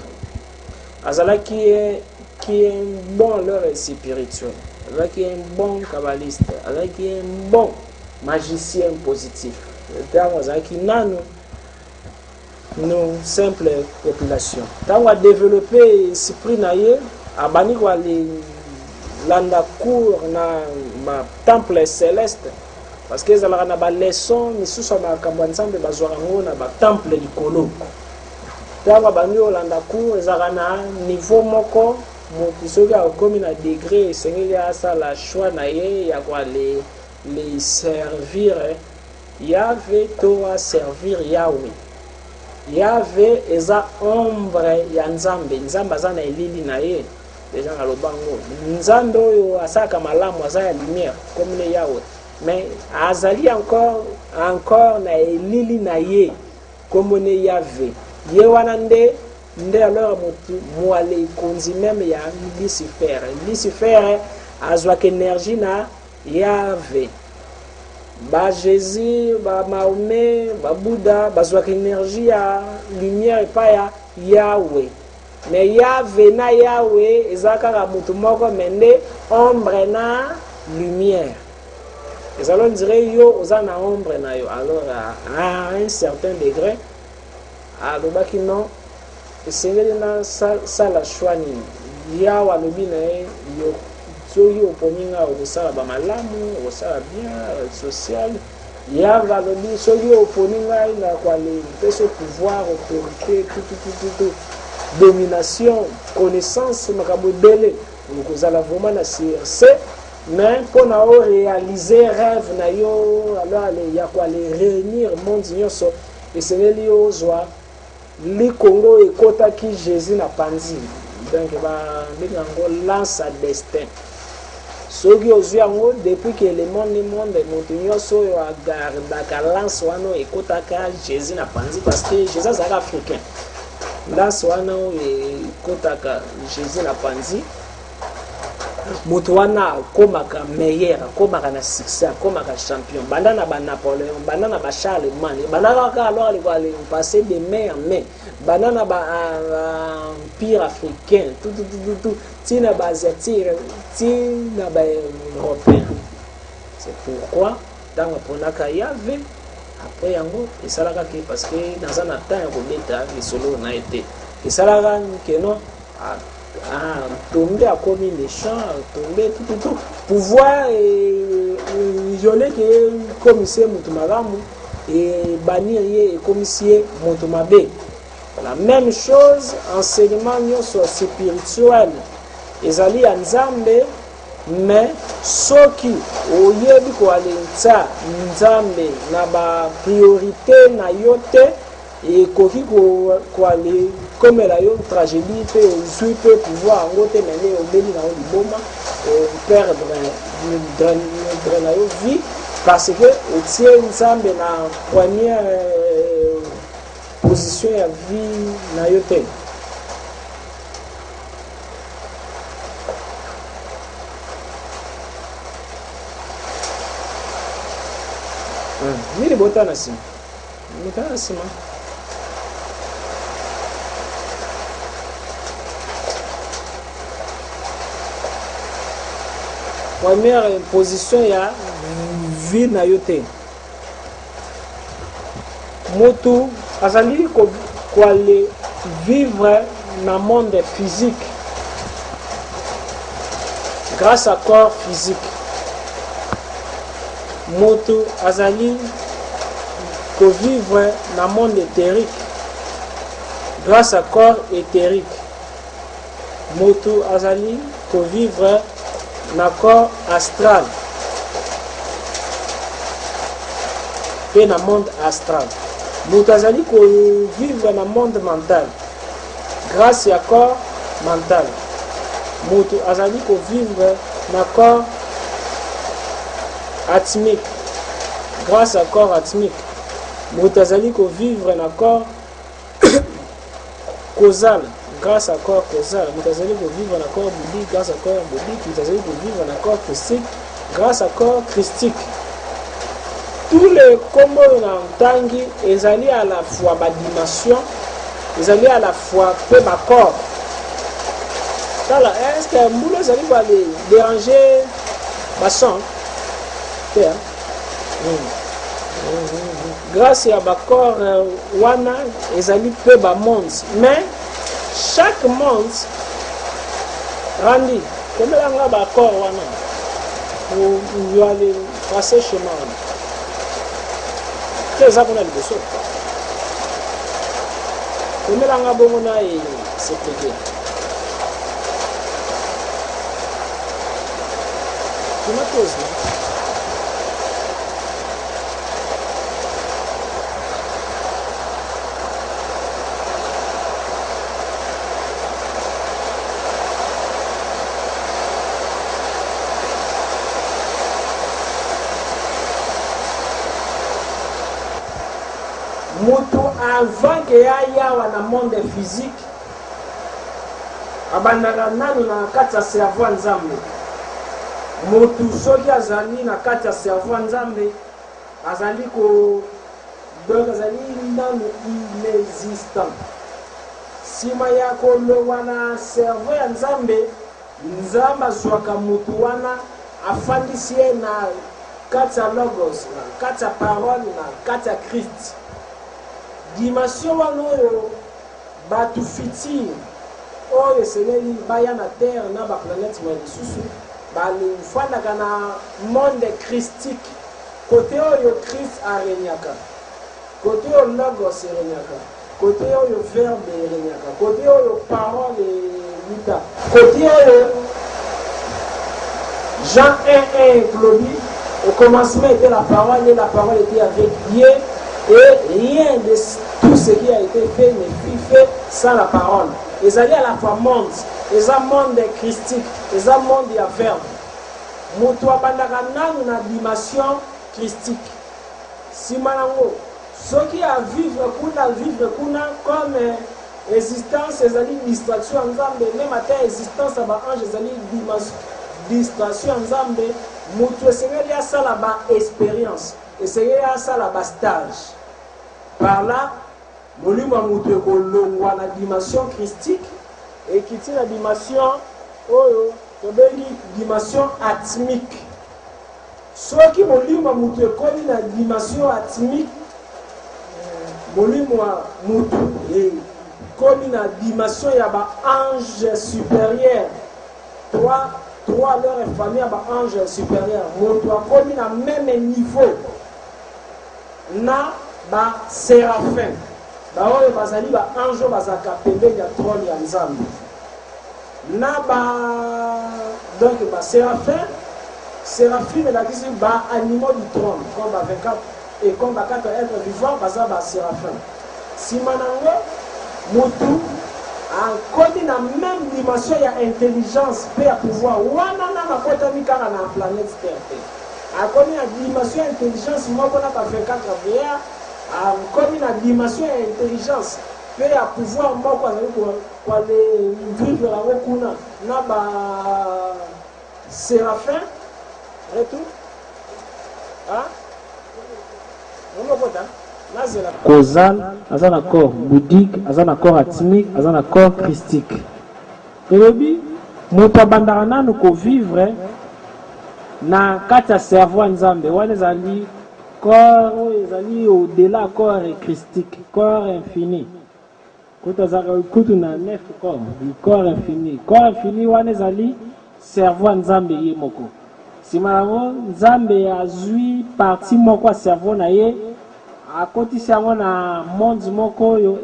azala qui est un bon leur spirituel azala qui est un bon kabbaliste azala qui est un bon magicien positif tant azala qui nano nos simples populations. Tant on développer esprit naie, abani kwa landa cour na ma temple céleste parce que zala na ba leçon misusu ma kambanzambe bazwara ngo na ba temple likolo. Tant abani landa cour zala na niveau moko moto soki akomi na degré esengeli asala choix na ye ya kwa les servir Yahvé to servir Yahweh. Yahvé eza ombre ya nzambe nzambe aza na elili na ye deja na lobango nzambe oyo asaka malamu aza ya lumière comme le Yahweh mais azali encore na elili na ye comme ne Yahvé ye wana nde alors moale konzi même ya Lucifer azwaka énergie na Yahvé ba Jésus ba Mahomet ba Bouddha bazwaka énergie ya lumière et pas ya Yahweh mais Yahvé na Yahweh ezaka mutu moko mende ombre na lumière et alors on dirait yo oza na ombre na yo alors à un certain degré alors qui non esengeli na sala choix ni yawa lobi na yo soki oponinga okosala bamalamu okosala bien social yava lobi soki oponinga na kwale peso pouvoir autorité tout domination connaissance makambo ebele okozala vraiment na CRC mais mpona réaliser rêve na yo alors ya kwale réunir monde nyonso esengeli yo ozwa likongo ekotaki Jésus na panzi donc bengango lance à destin soki ozwi yango depuis que le monde moto nyonso oyo agardaka lance wana ekotaka Jésus na panzi parce que Jésus azalaka africain lance wana oyo ekotaka Jésus na panzi moto wana akomaka meilleur akomaka na succès akomaka champion banda na ba Napoléon banda na ba Charlemagne banda kaka alors les passer de main en main banda na ba empire africain tout tina ba asiatique tina ba européen c'est pourquoi dans ponaka Yahvé après yango esalaka ke parce que dans un temps ya kobeta lisolo na été esalaka ke non tomber à comme les champs tomber tout pouvoir isoler que commissaire mutumagamu et bannir et commissaire mutumabe la même chose enseignement nyonso spirituel ezali ya nzambe mais soki oyebi koalenza nzambe na ba priorité na yo te ekoki koale komela yo tragédie pe ozwi pe pouvoir yango te mene obeli na yo liboma perdre na yo vie parce que otie nzambe na première position ya vie na yo te. Mili bota na sima. Bota na sima. Première position ya vie na yo te. Moto azali ko aller vivre na monde physique grâce à corps physique. Moto azali ko vivre na monde éthérique grâce à corps éthérique. Moto azali ko vivre na corps astral pe na monde astral. Moto azali ko vivre na monde mental grâce à corps mental. Moto azali ko vivre na corps atmique grâce à corps atmique. Moto azali ko vivre na corps causal grâce à corps causal. Moto azali ko vivre na corps bouddhique grâce à corps bouddhique. Moto azali ko vivre na corps christique grâce à corps christique. Tous les combos na tangi ezali à la fois ba dimension, ezali à la fois pe ba corps. Tala, est-ce que moule ezali va les déranger ba son? Grâce à ba corps wana ezali pe ba monde, mais chaque monde randi comme là ba corps wana pour aller passer chemin. Qu'est-ce qu'on a de ça? Comme là on a c'est pété. Tu m'as posé. Moto avant que yaya wana monde physique abandaka nanu na kati ya cerveau nzambe. Moto soki azali na kati ya cerveau nzambe azali ko donc azali nanu inexistant. Sima ya kolowa na cerveau ya nzambe, nzamba zwaka moto wana afandisi ye na kati ya logos, na kati ya parole, na kati ya Christ. Dimension wano batu fiti oyo seneli baya na terre na ba planète mwa lisusu bali fandaka na monde christique côté oyo Christ arenyaka, côté oyo logos arenyaka, côté oyo verbe arenyaka, côté oyo parole luta, côté oyo Jean 1:1 Claudie, au commencement était la parole et la parole était avec Dieu. Et rien de tout ce qui a été fait ne fut fait sans la parole. Ils allaient à la fois monde, ils ont monde christique, ils ont monde à verbe. Moto abandaka nanu na dimension christique. Si manango, ceux qui a vivre kuna comme existence, ils allaient distraction ensemble, même à terre existence à ange, ils allaient distraction ensemble. Moto essayait à ça là-bas expérience. Essayez à ça la stage. Par là, molimo mutu kolongwa na dimension christique et qui tient la dimension dimension atmique. Soit qui molimo mutu komi na dimension atmique, molimo mutu et komi na dimension ya ba ange supérieur. Trois leur famille à ba ange supérieur. Mutu komi na même niveau. Na ba séraphin ba oyo bazali ba anjo bazaka pembeni ya trône ya Nzambe. na donc Séraphine la dit animaux du trône comme 24 et comme 4 êtres vivants baza Séraphine simanango mutu akoni na même dimension ya intelligence pe ya pouvoir wana na makotami kaka na planète Terre akoni na dimension ya intelligence moko na 24 veya akoni na dimension ya intelligence pe ya pouvoir moko azali kwa le vivre la kuna na Séraphin et tout causal, aza na corps bouddhique, aza na corps atmique, aza na corps christique. Elobi moto abandaka nanu ko vivre na kati ya cerveau nzambe wana ezali corps oyo ezali au-delà corps christique, corps infini. Kutu na 9 corps infini wana ezali cerveau nzambe ye moko. Simango nzambe azwi parti moko ya cerveau na ye akotisi yango na monde moko oyo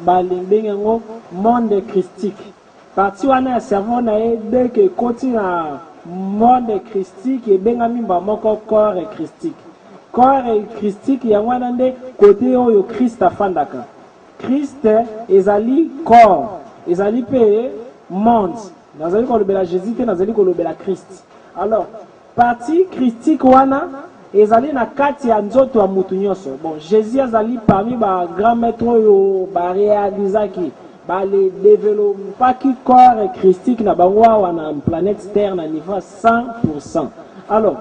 balengenge yango monde christique. Parti wana ya cerveau na ye dès que ekoti na monde christique ebengami mba moko corps christique. Corps christique yango wana nde kote oyo Christ afandaka. Christ ezali corps, ezali pe monde. Nazali kolobela Jésus te nazali kolobela Christ. Alors parti christique wana ezali na kati ya nzoto ya mutu nyonso. Bon, Jésus azali parmi ba grand maître oyo ba réalisaki ba le développaki corps christique na bango wana planète Terre na niveau 100%. Alors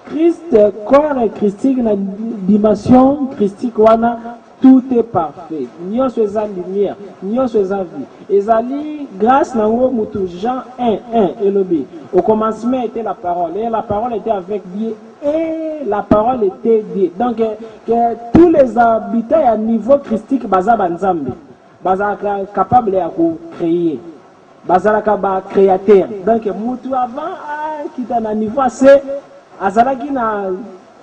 Christ corps christique na dimension christique wana tout est parfait. Nyonso eza lumière, nyonso eza vie. Ezali grâce na ngo mutu Jean 1:1 elobi. Au commencement était la parole et la parole était avec Dieu et la parole était Dieu. Donc que tous les habitants à niveau christique baza banzambe, baza capable ya ko créer. Baza ba créateur. Donc mutu avant qui est na niveau C azalaki na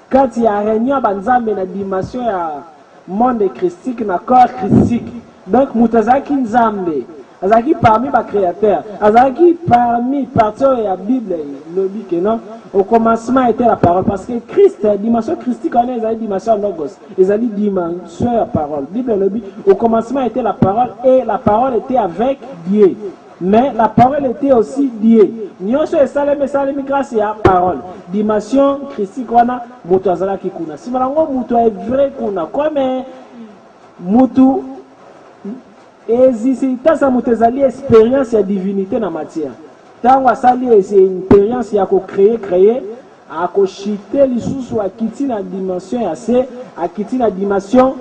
kati ya réunion banzambe na dimension ya monde christique na corps christique. Donc mutazaki nzambe azaki parmi ba créateurs, azaki parmi partie de la Bible lobi que non au commencement était la parole parce que Christ dimension christique on est dimension logos, ezali dimension la parole. Bible lobi au commencement était la parole et la parole était avec Dieu. Mais la parole était aussi Dieu. Nyonso esalemi grâce à parole. Dimension christique wana mutu azalaki kuna. Si malango mutu est vrai kuna comme mutu existence ya mutu ezali expérience ya divinité na matière. Tango asali expérience ya ko créer akoshite lisusu akiti na dimension ya C akiti na dimension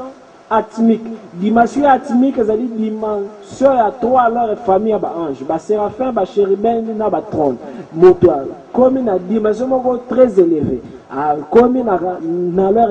atmique. Dimension atmique ezali dimension ya 3 alors famille ya ba ange, ba séraphin, ba chérubin na ba trône. Mutu comme na dimension moko très élevée. Comme na leur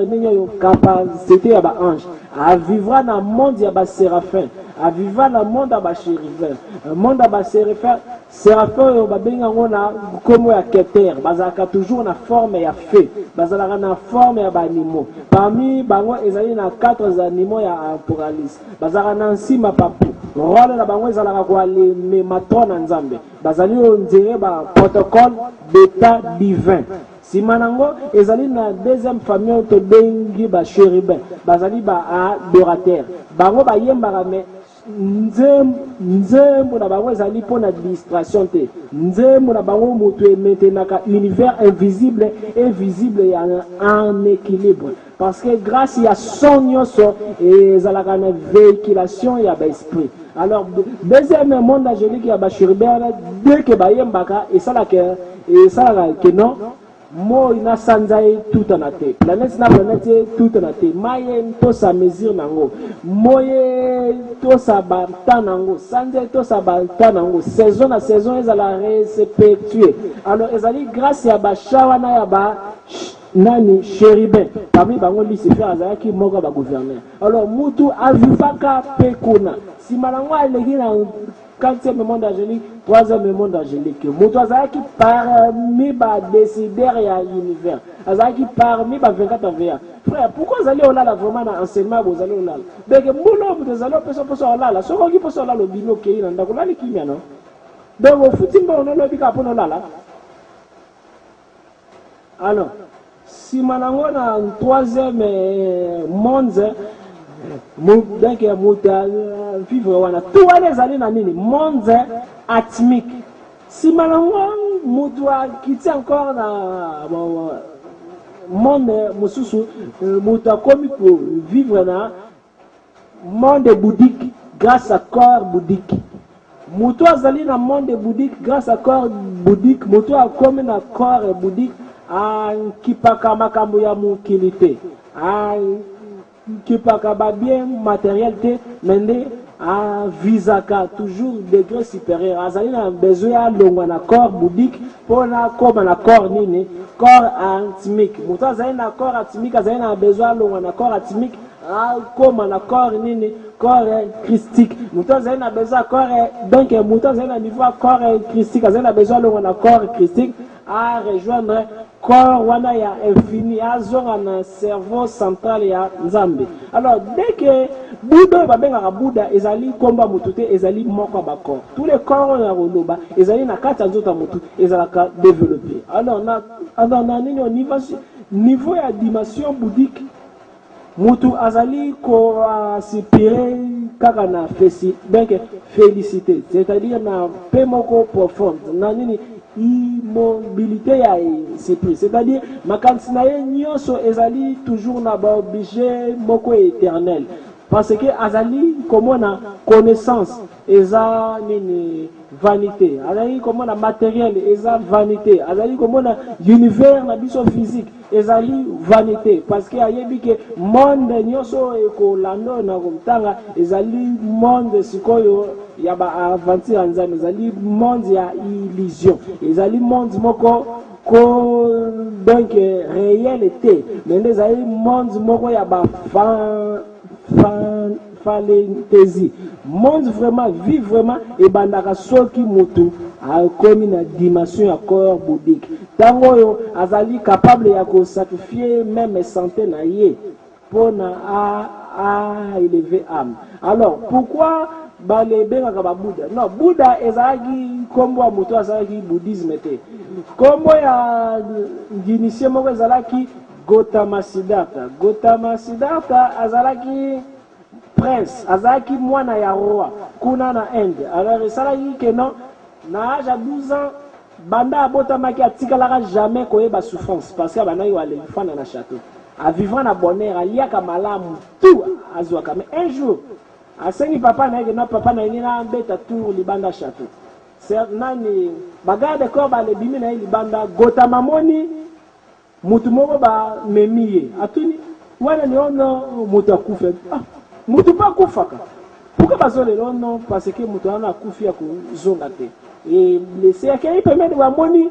capacité ya ba ange. A vivre dans le monde ya ba séraphin. A vivre dans le monde ya ba chérubin. Le monde ya ba séraphin yo ba benga ngona comme ya keter. Bazaka toujours na forme ya fée. Bazalaka na forme ya ba animaux. Parmi bango ezali na 4 animaux ya Apocalypse. Bazaka na nsima papu. Rôle na bango ezalaka kwa le matron na nzambe. Bazali on dirait ba protocole d'état divin. Simanango ezali na deuxième famille to bengi ba chérubin. Bazali ba adorateur. Bango ba yembaka me nzembo na bango ezali pona distraction te. Nzembo na bango mutu emetenaka univers invisible et visible ya en équilibre. Parce que grâce à son nyonso ezalaka na véhiculation ya ba esprit. Alors deuxième monde angélique ya ba chérubin dès que ba yembaka et ça que non moi ina sanzai tout en até planète na planète tout en até maye to sa mesure nango moye to sa balta nango sanzai to sa balta nango saison na saison ezala respectuer. Alors ezali grâce ya ba shawana ya ba nani chérubin parmi bango Lucifer azalaki moko ba gouverneur. Alors mutu avivaka pekuna si malango alegi na 4e monde angélique, 3e monde angélique. Mutu azalaki parmi ba décideurs ya l'univers. Azalaki parmi ba 24 envoyés. Frère, pourquoi vous allez olala vraiment dans enseignement vous allez olala? Beke mulo vous allez poso olala. Soko ki poso olala bino kei na ndako lali kimia non? donc au foutimba on a le bika pour là. Alors si manango na troisième monde donc muta vivre wana tout les années na nini monde atmique si manango mutu quitte encore na monde mususu mutu comme pour vivre na monde bouddhique grâce à corps bouddhique mutu azali na monde bouddhique grâce à corps bouddhique mutu comme na corps bouddhique kipaka makambo ya mukilité kipaka ba bien matérialité mende visaka toujours degré supérieur azali na besoin ya longwa na corps bouddhique pona koma na corps nini corps atmique mutu azali na corps atmique azali na besoin ya longwa na corps atmique koma na corps nini corps christique mutu azali na besoin corps donc mutu azali na niveau corps christique azali na besoin longwa na corps christique à rejoindre corps wana ya infini azonga na cerveau central ya nzambe. Alors dès que Bouddha babengaka Bouddha ezali komba mutu te ezali moko ba corps tous les corps na roloba ezali na kati nzota mutu ezalaka développer. Alors na nini au niveau ya dimension bouddhique mutu azali ko aspirer kaka na félicité c'est-à-dire na pemoko profonde na nini immobilité ya esprit c'est-à-dire makanisi na ye nyonso ezali toujours na ba objet moko éternel parce que azali komona connaissance eza nini vanité azali komona matériel eza vanité azali komona univers na biso physique ezali vanité parce que ayebi ke monde nyonso ekolanda na komtanga ezali monde sikoyo ya ba aventure ya nzambe ezali monde ya illusion ezali monde moko ko donc réalité mais ezali monde moko ya ba fantaisie monde vraiment vivre vraiment et bandaka soki mutu a commis na dimension ya corps bouddhique tango yo azali capable ya ko sacrifier même santé na ye pour na à élever âme. Alors pourquoi bale bengaka ba Bouddha? Non, Bouddha ezalaki kombo mutu azalaki bouddhisme te. Kombo ya d'initié moko ezalaki Gautama Siddhartha. Gautama Siddhartha azalaki prince, azalaki mwana ya roi kuna na Inde. Alors ezalaki que non na âge à 12 ans banda abotamaki atikalaka jamais koyeba souffrance parce que bana yo alefana na château. A vivre na bonheur aliaka malamu tout azwaka mais un jour asengi papa na yeke na papa na yena mbeta tour libanda château c'est nani bagarde ko ba le bimi na libanda Gautama moni mutu moko ba memiye atuni wana ni ono mutu akufa mutu pa kufaka pourquoi bazole non parce que mutu ana akufia ku zonga te et laisser akei permettre ba moni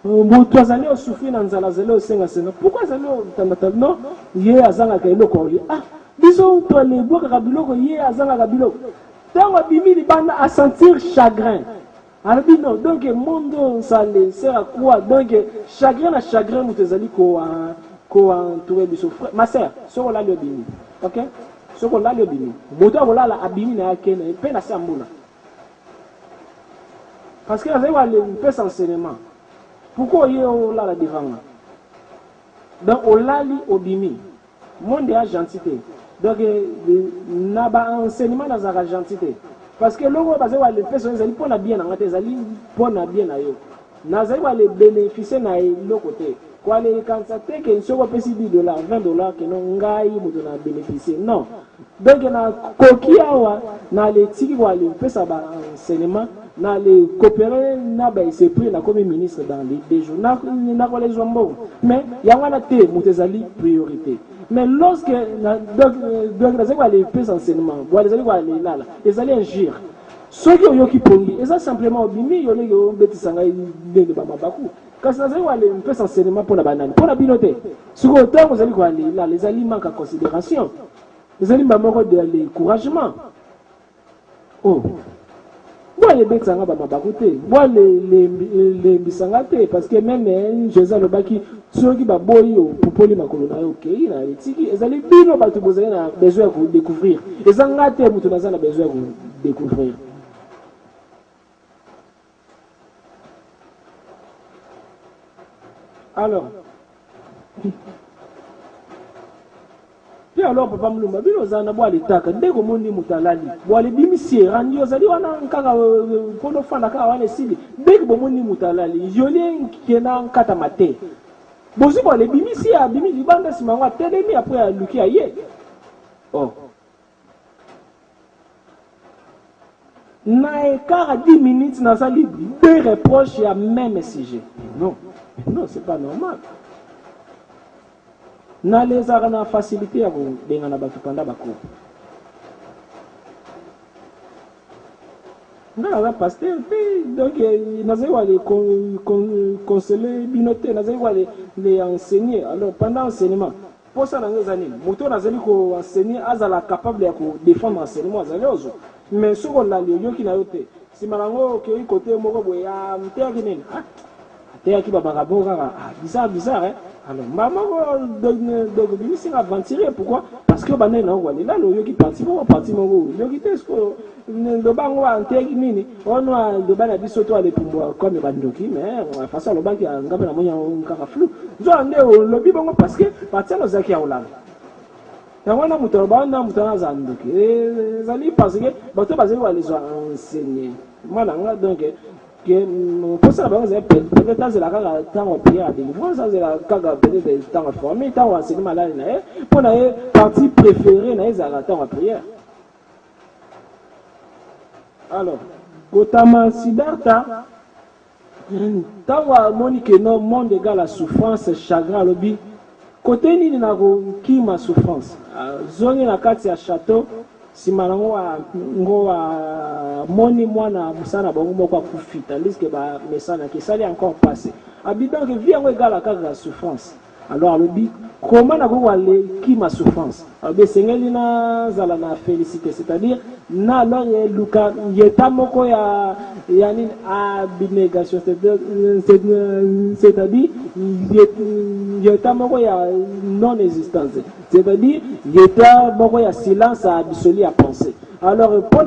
mutu azali osufri na nzala zelo senga senga pourquoi azali otandata non ye azanga ka eloko oli biso to le boka ka biloko ye azanga ka biloko tango bimi libanda a sentir chagrin alors non donc monde ça le sert à quoi donc chagrin na chagrin mutu azali ko entourer biso frère ma sœur soko la le bimi OK soko la le bimi mutu akolala abimi na yake na pe na sambula parce que azali wa le peu enseignement. Pourquoi il y a la devant? Donc, on l'a li au bimi. Monde a gentillité. Donc, n'a pas enseignement dans la gentillité. Parce que l'on va dire les personnes qui ont bien en tête, ils ont bien à eux. N'a pas les bénéficier na l'autre côté. Quoi les constater que une seule personne $10, $20 que non ngai mutu na bénéficier. Non. Donc, na kokiawa na les tiki wa les personnes enseignement. Na les coopérer na ba c'est pris na comme ministre dans les deux jours na les jombo mais ya wana te mutezali priorité mais lorsque donc les quoi les plus enseignement bois les quoi les là les allez agir ceux qui ont qui pongi et ça simplement bimi yo les yo betisanga ndenge ba mabaku quand ça quoi les plus enseignement pour la banane pour la binoté sur autant vous allez quoi là les aliments en considération les aliments moko de l'encouragement oh moi les bêtes sanga ba mabakoute moi les bisangate parce que même Jésus le baki soki ba boyo popoli makolo na OK na etiki ezali bino ba to bozali na besoin de découvrir ezangate mutu na za na besoin de découvrir Alors, puis alors papa mulumba bino zana bwa litaka ndeko mondi mutalali bwa libimisi randio zali wana nkaka kono fanda ka wana sidi ndeko bomondi mutalali joli kena nkata mate bozi bwa libimisi ya bimi libanda simangwa telemi après ya luki aye oh na écart 10 minutes na sali deux reproches ya même sujet non c'est pas normal. Na les arana facilité à vous dengana batu panda bako. Na pasteur donc nazai wale conseiller binoté nazai wale les enseigner alors pendant enseignement pour ça dans les années moto nazali ko enseigner azala capable ya ko défendre enseignement azali ozo mais ce qu'on la liyo ki na yote si malango ke côté moko boya mteki nini ah teki baba boka bizarre hein. Alors, maman, donc, il s'est aventuré. Pourquoi? Parce que, là, le qui parti, le qui est le bango en terre, on a le ban à bisoto à l'époux, comme le bandoki, mais on a fait ça, le banc qui a un gamin à moyen, un caraflou. Nous avons le bibongo parce que, partir nos acquis à Hollande. On a mouton zandoki. Les amis, parce que, bateau basé, on va les enseigner. Voilà, donc, pour ça, peut-être c'est la caga tant prière à délivrance, c'est la caga peut-être tant formé, tant enseignement là, pour la partie préférée, c'est la tant prière. Alors, Gotama Siddhartha, tant Monique non monde égal à souffrance, chagrin, lobby, côté ni n'a qui ma souffrance, zone la carte à château. Si malango wa moni mwana musana bango moko kufita risque ba mesana qui sali encore passé habitant que vie égale à la souffrance alors le bi comment na go wale qui ma souffrance abe sengeli na zala na félicité c'est-à-dire na alors luka yeta moko ya yani abnégation c'est-à-dire yeta moko ya non existence c'est-à-dire yeta moko ya silence absolu à penser. Alors, pour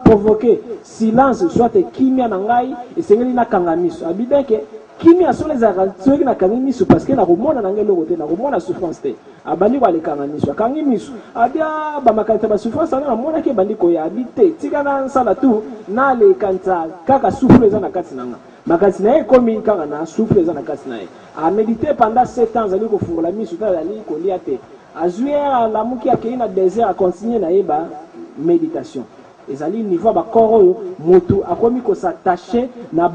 provoquer silence, soit kimia nangai, et c'est une kangamiso. Abidé que kimia sont les arrêtés na kangamiso parce que na romona nangelo côté, na romona souffrance te. Abandi wa le kangamiso, kangamiso. Abia ba makanta ba souffrance na mona ke bandi ko ya habité. Tika na sala tu na le kanta kaka souffle za na kati nanga. Makati na ekomi kanga na souffle za na kati na. A méditer pendant 7 ans zali ko fungola miso ta zali ko liate. Azuer la muki akei na désert a continuer na yeba méditation. Et ali niveau ba koro moto akomi ko s'attacher na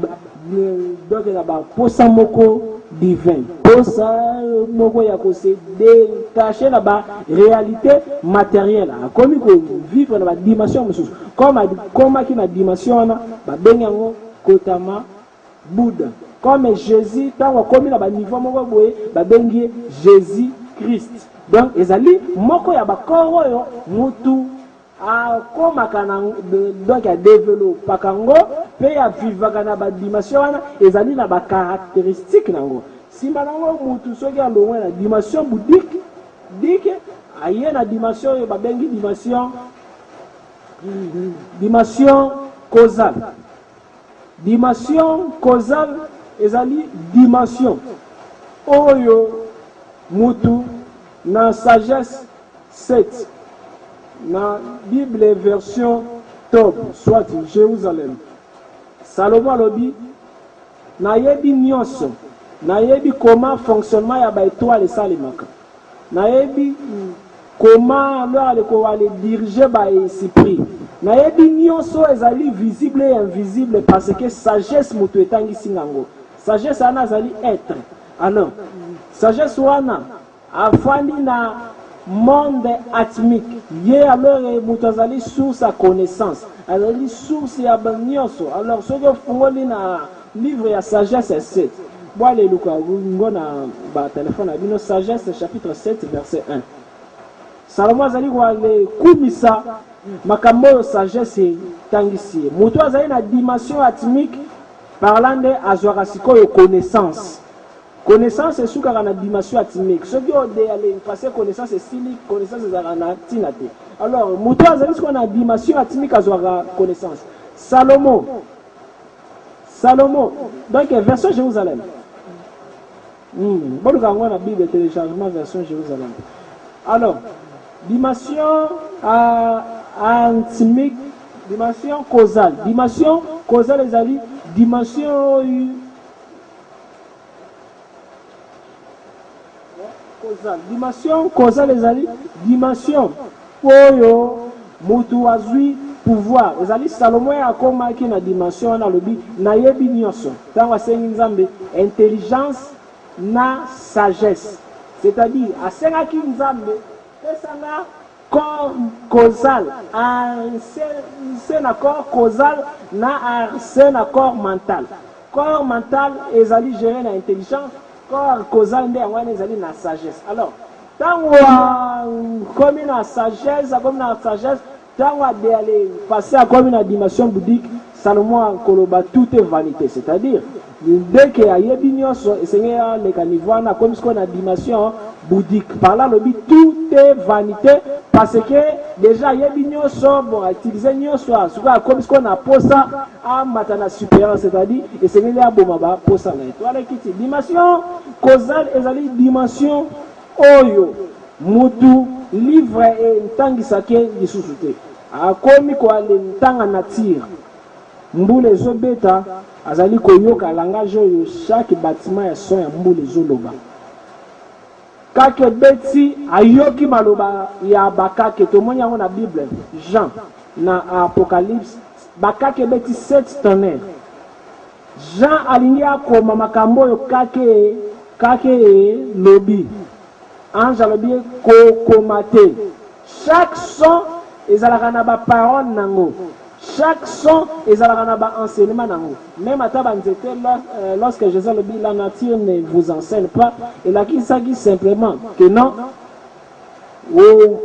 donc na ba posa moko divin. Posa moko ya ko se détacher na ba réalité matérielle. Akomi ko vivre na ba dimension mususu. Comme ki na dimension na ba benyango kotama Bouddha. Comme Jésus tant akomi na ba niveau moko boye ba bengi Jésus Christ. Donc ezali moko ya bakoro yo mutu a koma kana donc a développer pakango pe ya vivaka na ba dimension wana ezali na ba caractéristique nango simba nango mutu soki a loin na dimension bouddhique dike aye na dimension yo ba bengi dimension causale ezali dimension oyo mutu na sagesse 7 na Bible version Tob soit Jérusalem Salomon lobi na yebi nyonso na yebi comment fonctionnement ya ba étoile salimaka na yebi comment alors ko aller diriger ba esprit na yebi nyonso ezali visible et invisible parce que sagesse mutu etangi singango sagesse ana ezali être alors sagesse wana afandi na monde atmique ye alors mutazali source à connaissance alors source ya banyoso alors ce que fongoli na livre ya sagesse 7 boile luka ngona ba téléphone à bino sagesse chapitre 7 verset 1 Salomon azali kwa le kumisa makambo sagesse tangisi mutu azali na dimension atmique parlant de azwaka sikoyo connaissance. Connaissance est sous la dimension atmique. Ce qui est passé connaissance est silique, connaissance est la tinate. Alors, Moutoua Zali, ce qu'on a dimension atmique à la connaissance. Salomon. Donc, verset Jérusalem. Bon, on a la Bible de téléchargement version Jérusalem. Alors, dimension anthmique, dimension causale. Dimension causale, les amis, dimension causale. Dimension causale, les amis, dimension oyo mutu azui pouvoir. Les amis, Salomon a commarqué la dimension na lobi na yebi nyonso. Tango asengi nzambe intelligence na sagesse. C'est-à-dire, asengaki nzambe pesanga corps causal, un accord causal na un accord mental. Corps mental ezali géré na intelligence, corps causal nde wana ezali na sagesse. Alors, tango comme na sagesse, tango de aller passer à comme une dimension bouddhique, Salomon koloba tout est vanité, c'est-à-dire dès que ayebi nyonso Seigneur le canivana comme ce qu'on a dimension bouddhique. Par là le but tout est vanité parce que déjà ayebi nyonso bon utiliser nyonso comme ce qu'on a posa à matana supérieur, c'est-à-dire et Seigneur a bomaba posa na étoile kiti dimension causale ezali dimension oyo mutu livre et ntangisake lisusu te akomi ko ale ntanga nature mbule zobeta azali koyoka langage oyo chaque bâtiment ya son ya mbule zoloba kake beti ayoki maloba ya bakake tomoni yango na Bible Jean na Apocalypse bakake beti 7 tonnerres Jean alingi akoma makambo oyo kake lobi ange alobi kokomate chaque son ezalaka na ba parole nango. Chaque son ezalaka na ba enseignement nango. Même à tabanzete lorsque Jésus le dit la nature ne vous enseigne pas, et là qui s'agit simplement que non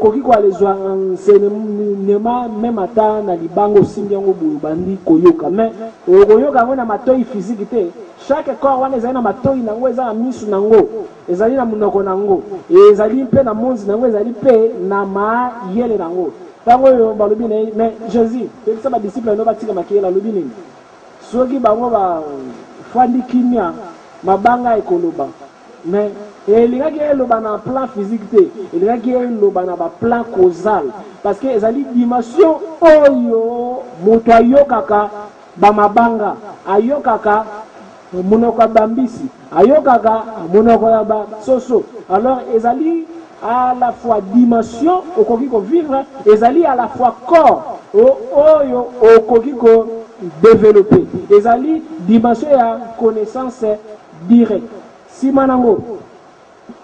koki kwa les enseignement même ata na libango simbi yango bandi koyoka mais koyoka ngona matoi physique te. Chaque corps wana ezali na matoi nango ezala misu nango ezali na munoko nango ezali pe na monzi nango ezali pe na ma yele nango. Tango yo balobi mais Jésus c'est ba disciple no batika makela lobi nini soki bango ba fandi kimia mabanga ekoloba mais elingaki eloba na plan physique te elingaki eloba na ba plan causal parce que ezali dimension oyo moto ayokaka ba mabanga ayokaka munoko ya bambisi ayokaka munoko ya ba soso alors ezali à la fois dimension au kokiko vivre ezali à la fois corps oyo au kokiko développer ezali dimension ya connaissance directe simanango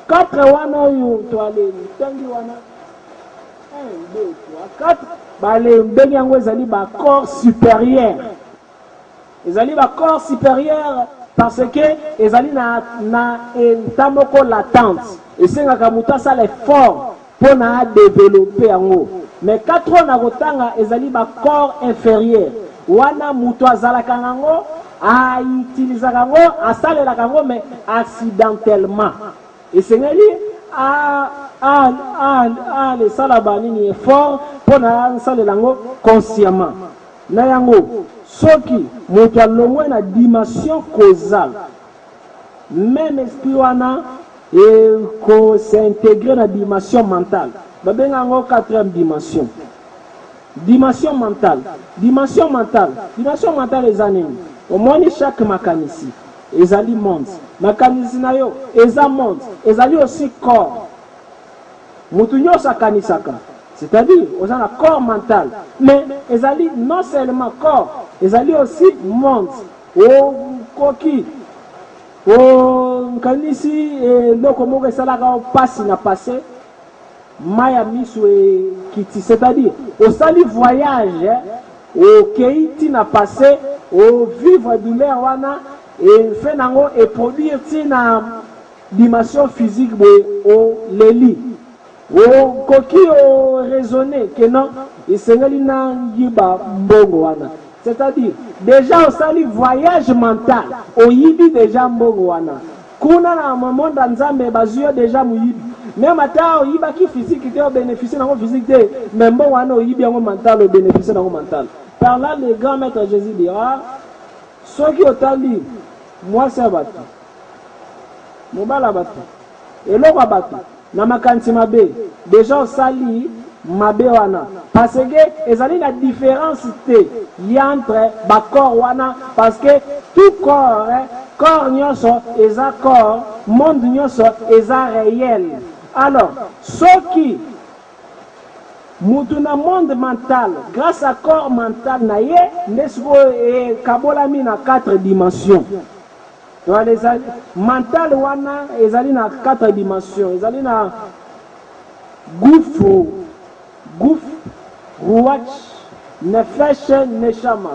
4 wana oyo to ale tangi wana 1 2 3 4 bale mbenge yango ezali ba corps supérieur ezali ba corps supérieur parce que ezali na entamoko latente et c'est nga kamuta ça l'effort pour na développer yango mais 4 na kotanga ezali ba corps inférieur wana muto azalaka nango a utiliser yango asalela yango mais accidentellement et c'est ngeli le salaba nini effort pour na salela yango consciemment na yango soki muto alongwe na dimension causale même esprit wana et qu'on s'intègre dans la dimension mentale. Babenga ngo 4e dimension. Dimension mentale. Dimension mentale. Dimension mentale les années. Au moins chaque mécanicien. Ezali monde. Mécanicien na yo, eza monde. Ezali aussi corps. Mutu nyoso akanisaka. C'est-à-dire, on a un corps mental. Mais ezali non seulement corps, ezali aussi monde. Oh, koki. Kanisi loko moko esalaka pasi na passé maya misu kiti c'est-à-dire au sali voyage au keiti na passé au vivre douleur wana et fait nango et produire tina dimension physique au leli au koki au raisonner que non et sengeli na yiba mbongo wana. C'est-à-dire, déjà au sali voyage mental, au yibi déjà mbongo wana. Kuna na moment nzambe bazuyo déjà muyibi. Même ata au yiba ki physique te au bénéficier dans physique te, même bon wana au yibi en mental au bénéficier dans mental. Par là le grand maître Jésus dira, ceux qui ont dit, moi c'est battu. mobala bato eloko bato na makanisi mabe déjà sali mabe wana parce que ezali la différence te entre ba corps wana parce que tout corps corps nyonso eza corps monde nyonso eza réel. Alors soki mutu na monde mental grâce à corps mental na ye ndesiko kabolami na 4 dimensions. Mental wana ezali na 4 dimensions, ezali na gouffre, ruach, nefesh, neshama.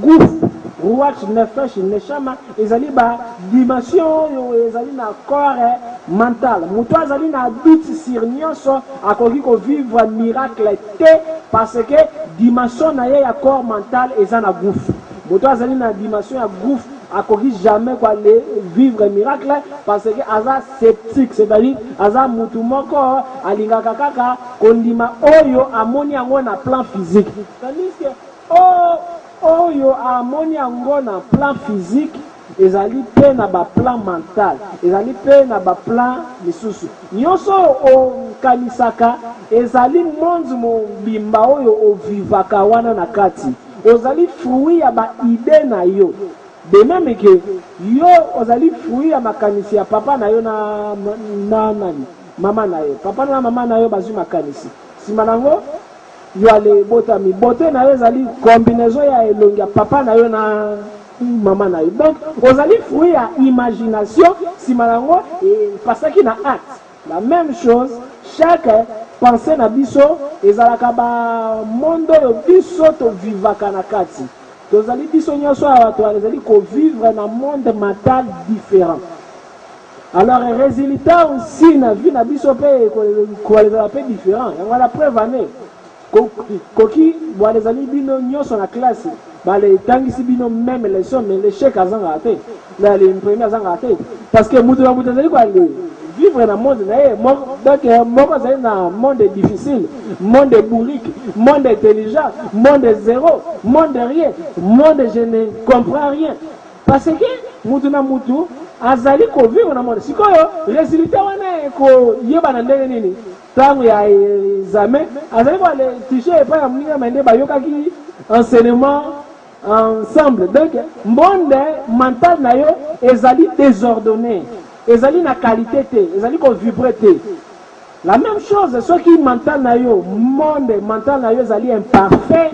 Gouffre, ruach, nefesh, neshama, ezali ba dimension yo ezali na corps mental. Mutu ezali na doute sur nyonso akoki ko vivre miracle te parce que dimension na ye ya corps mental eza na gouffre. Mutu ezali na dimension ya gouffre akoki jamais quoi aller vivre miracle parce que aza sceptique, c'est-à-dire aza mutu moko alingaka kaka kondima oyo amoni yango na plan physique. C'est-à-dire que oyo amoni yango na plan physique ezali pe na ba plan mental, ezali pe na ba plan lisusu. Nyonso o kanisaka ezali monde mobimba oyo ovivaka wana na kati. Ozali fruit ya ba idée na yo. De même que yo ozali fruit ya makanisi ya papa na yo na nani mama na yo papa na mama na yo bazwi makanisi sima nango yo ale botami bote na yo ezali combinaison ya elongi ya papa na yo na mama na yo. Donc ozali fruit ya imagination sima nango parce qu'il na acte la même chose. Chaque pensée na biso ezalaka ba mondo yo biso to vivaka na kati. Nous allons vivre dans un monde mental différent. Alors, le résultat aussi, la vie n'a pas différent. On va la preuve année. Koki, les amis, nous sommes en classe. Les tangs, même les sommes, mais les chèques à raté. Les premiers à raté. Parce que nous devons vivre dans un monde, donc un monde difficile, monde bourrique, monde intelligent, monde zéro, monde rien, monde je ne comprends rien. Parce que mutu na mutu azali ko vivre dans un monde. Si quoi résultat wana ko yeba na ndenge nini tangu ya examen azali ko le toucher pas amninga mende ba yokaki enseignement ensemble. Donc monde mental na yo ezali désordonné. Ezali na qualité te, ezali ko vibrer te. La même chose, ce qui mental na yo, monde mental na yo ezali imparfait.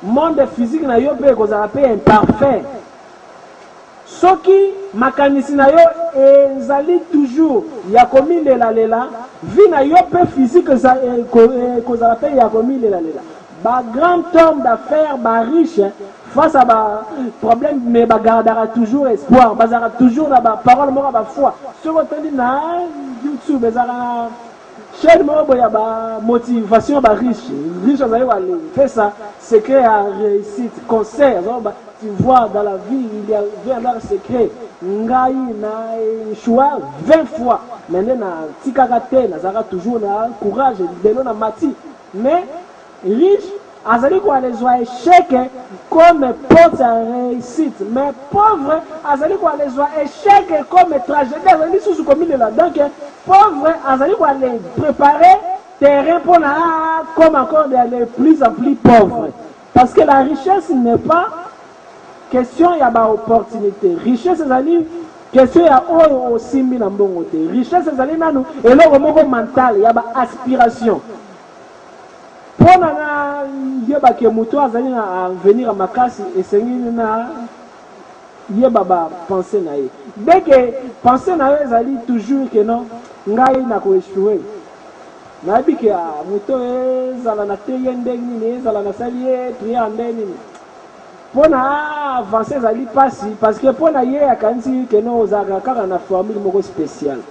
Monde physique na yo pe ko za pe imparfait. Ce qui makanisi na yo ezali toujours ya komi lela lela, vie na yo pe physique ko za pe ya komi lela lela. Ba grand homme d'affaires, ba riche face à ba problème mais ba gardera toujours espoir, bazara toujours la ba parole mora ba foi. Ce qu'on dit na YouTube bazara chaîne moko ya ba motivation ba riche azali wale fait ça secret à réussite concert. Tu vois dans la vie il y a un secret ngai na choix 20 fois maintenant na tikaka te na zara toujours na courage de na mati mais riche azali kwa les joie échec comme porte à réussite mais pauvre azali kwa les joie échec comme tragédie azali sous comme il est là. Donc pauvre azali kwa les préparer terrain pour la comme encore d'aller plus en plus pauvre parce que la richesse n'est pas question ya ba opportunité. Richesse azali question ya oyo osimbi na mbongo te. Richesse azali nanu eloko moko mental ya ba aspiration. Pour na yeba ke mutu azali na venir à makasi esengi na yeba ba penser na ye. Dès que penser na ye ezali toujours que non ngai na ko échouer. Na bi ke mutu ezala na te yende nini ezala na sali ye prier ndeni nini. Pour na avancer ezali pasi parce que pour na ye akanzi que non ozaka kaka na famille moko spéciale.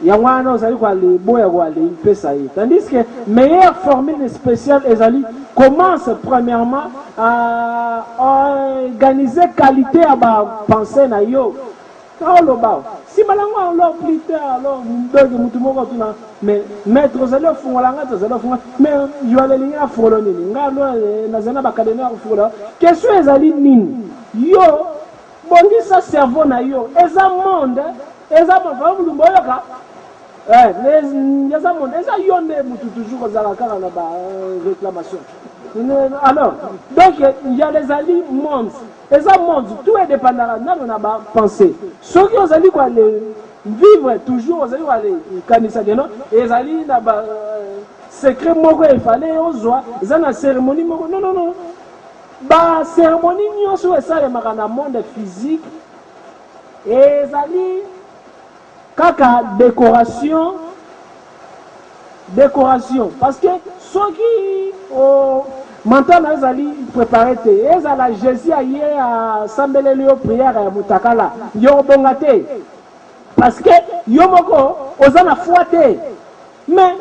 Yangwana ozali kwa le boya kwa le pesa ye. Tandis que meilleure formule spéciale ezali commence premièrement à organiser qualité à ba penser na yo. Quand ba si malango alors plus tard alors ndogi mutu moko tuna mais maître ozali ofungolanga tozali ofunga mais yo alelingi na folo nini ngalo na zana bakadena ofungula question ezali nini yo bongisa cerveau na yo eza monde eza mafamu lumboyoka eza monde eza yonde mutu toujours ozala kaka na ba réclamation. Alors donc il y a les alliés monde eza monde tout est dépendant nano na ba pensée ceux qui ozali quoi les vivre toujours ozali quoi les kanisa keno ezali na ba secret moko il fallait ozwa eza na cérémonie moko non ba cérémonie nyonso esalemaka na monde physique ezali kaka décoration parce que ceux qui maintenant ezali préparé te ezala Jésus aye à sambeleli yo prière ya mutakala yo bonga te parce que yo moko ozana foi te mais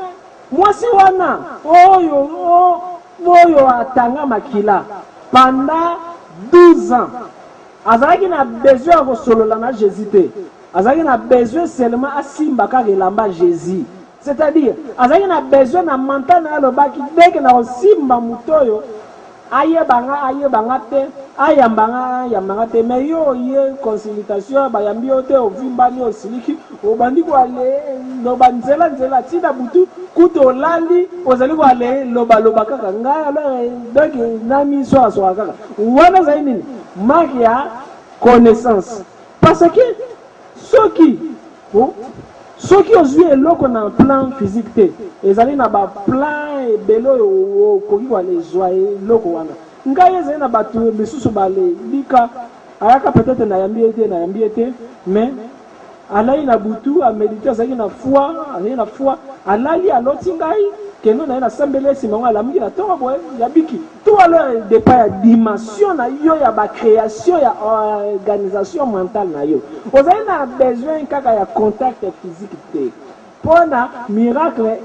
mwasi wana oyo atanga makila pendant 12 ans azalaki na besoin ya kosolola na Jésus te azalaki na besoin seulement asimba kaka elamba Jésus. C'est-à-dire, azalaki na besoin na mental na alobaki dès que na osimba mutoyo ayebanga te ayambanga te mais yo ye consultation bayambi yo te ovimbani osiliki obandi kwale loba nzela tina butu kuto olandi ozali kwale loba kaka ngai alors donc nami so kaka wana zai nini marque ya connaissance parce que soki ozwi eloko na plan physique te ezali na ba plan ebelo okoki kwala ezwa eloko wana ngai ezali na bato misusu bale lika ayaka peut-être nayambi ete mais alai na butu amédite azali na foi alali aloti ngai keno na ye nasambeli esima ngo alamuki na ntongo boye yabiki tout alors depa ya dimension na yo ya bacréation ya organisation mentale na yo ozali na besoin kaka ya contact physique te mpona miracle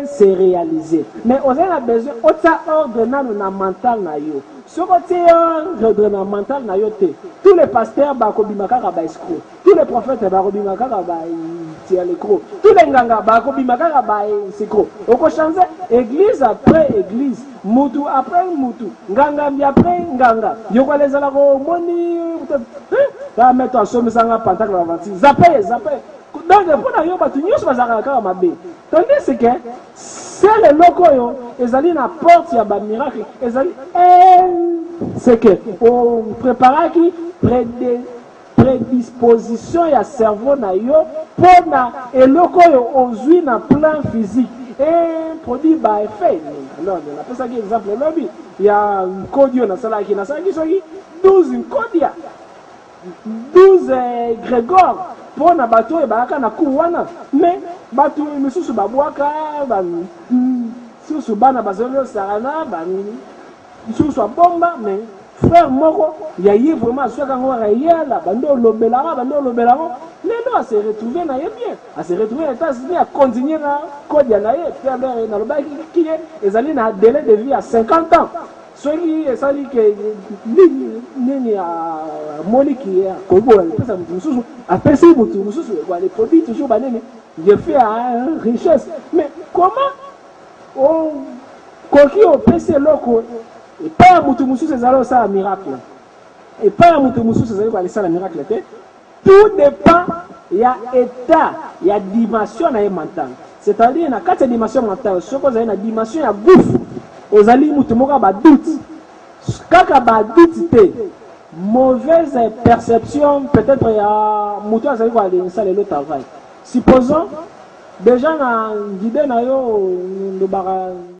se réaliser mais ozali na besoin otia ordre nano na mental na yo soki otia ordre na mental na yo te tous les pasteurs bakobima kaka baescro tous les prophètes bakobima kaka batia l'écro tous les nganga bakobima kaka baescro okochange église après église mutu après mutu ngangambi après nganga yokola ezala komoni mettre asomisanga pentacle avanti zape donc mpona yo bato nyonso bazalaka kaka mabe tandis que sele eloko oyo ezali na porte ya bamiracle ezali c'est que opreparaki prédisposition ya cerveau na yo mpona eloko oyo ozwi na plan physique produit baeffet alors napesaki exemple elobi ya nkodi oyo nasalaki soki 12 nkodia 12 grégor mpona bato oyo bayaka na cour wana mais bato misusu babwaka misusu bana bazali osakana misusu abomba mais frère moko ya ye vraiment aswaka ngo réel bando olobelaka lelo ase retrouver na ye bien ase retrouver na États-Unis a continuer na code na ye puis alors na lobaki kiye ezali na délai de vie à 50 ans soki esali ke nini ya moliki ya kobola pesa mutu mususu apesi mutu mususu kwa les produits toujours banene je fais à richesse mais comment koki opesi loko et pas mutu mususu ezali osala miracle et pas mutu mususu ezali kwa lisala miracle te tout dépend ya état ya dimension na ye mental c'est-à-dire na kati ya dimension mentale soki ozali na dimension ya gufu ozali mutu moko badoute kaka badoute te mauvaise perception peut-être ya mutu azali koalenisa lelo travail supposons déjà na guide na yo ndobaka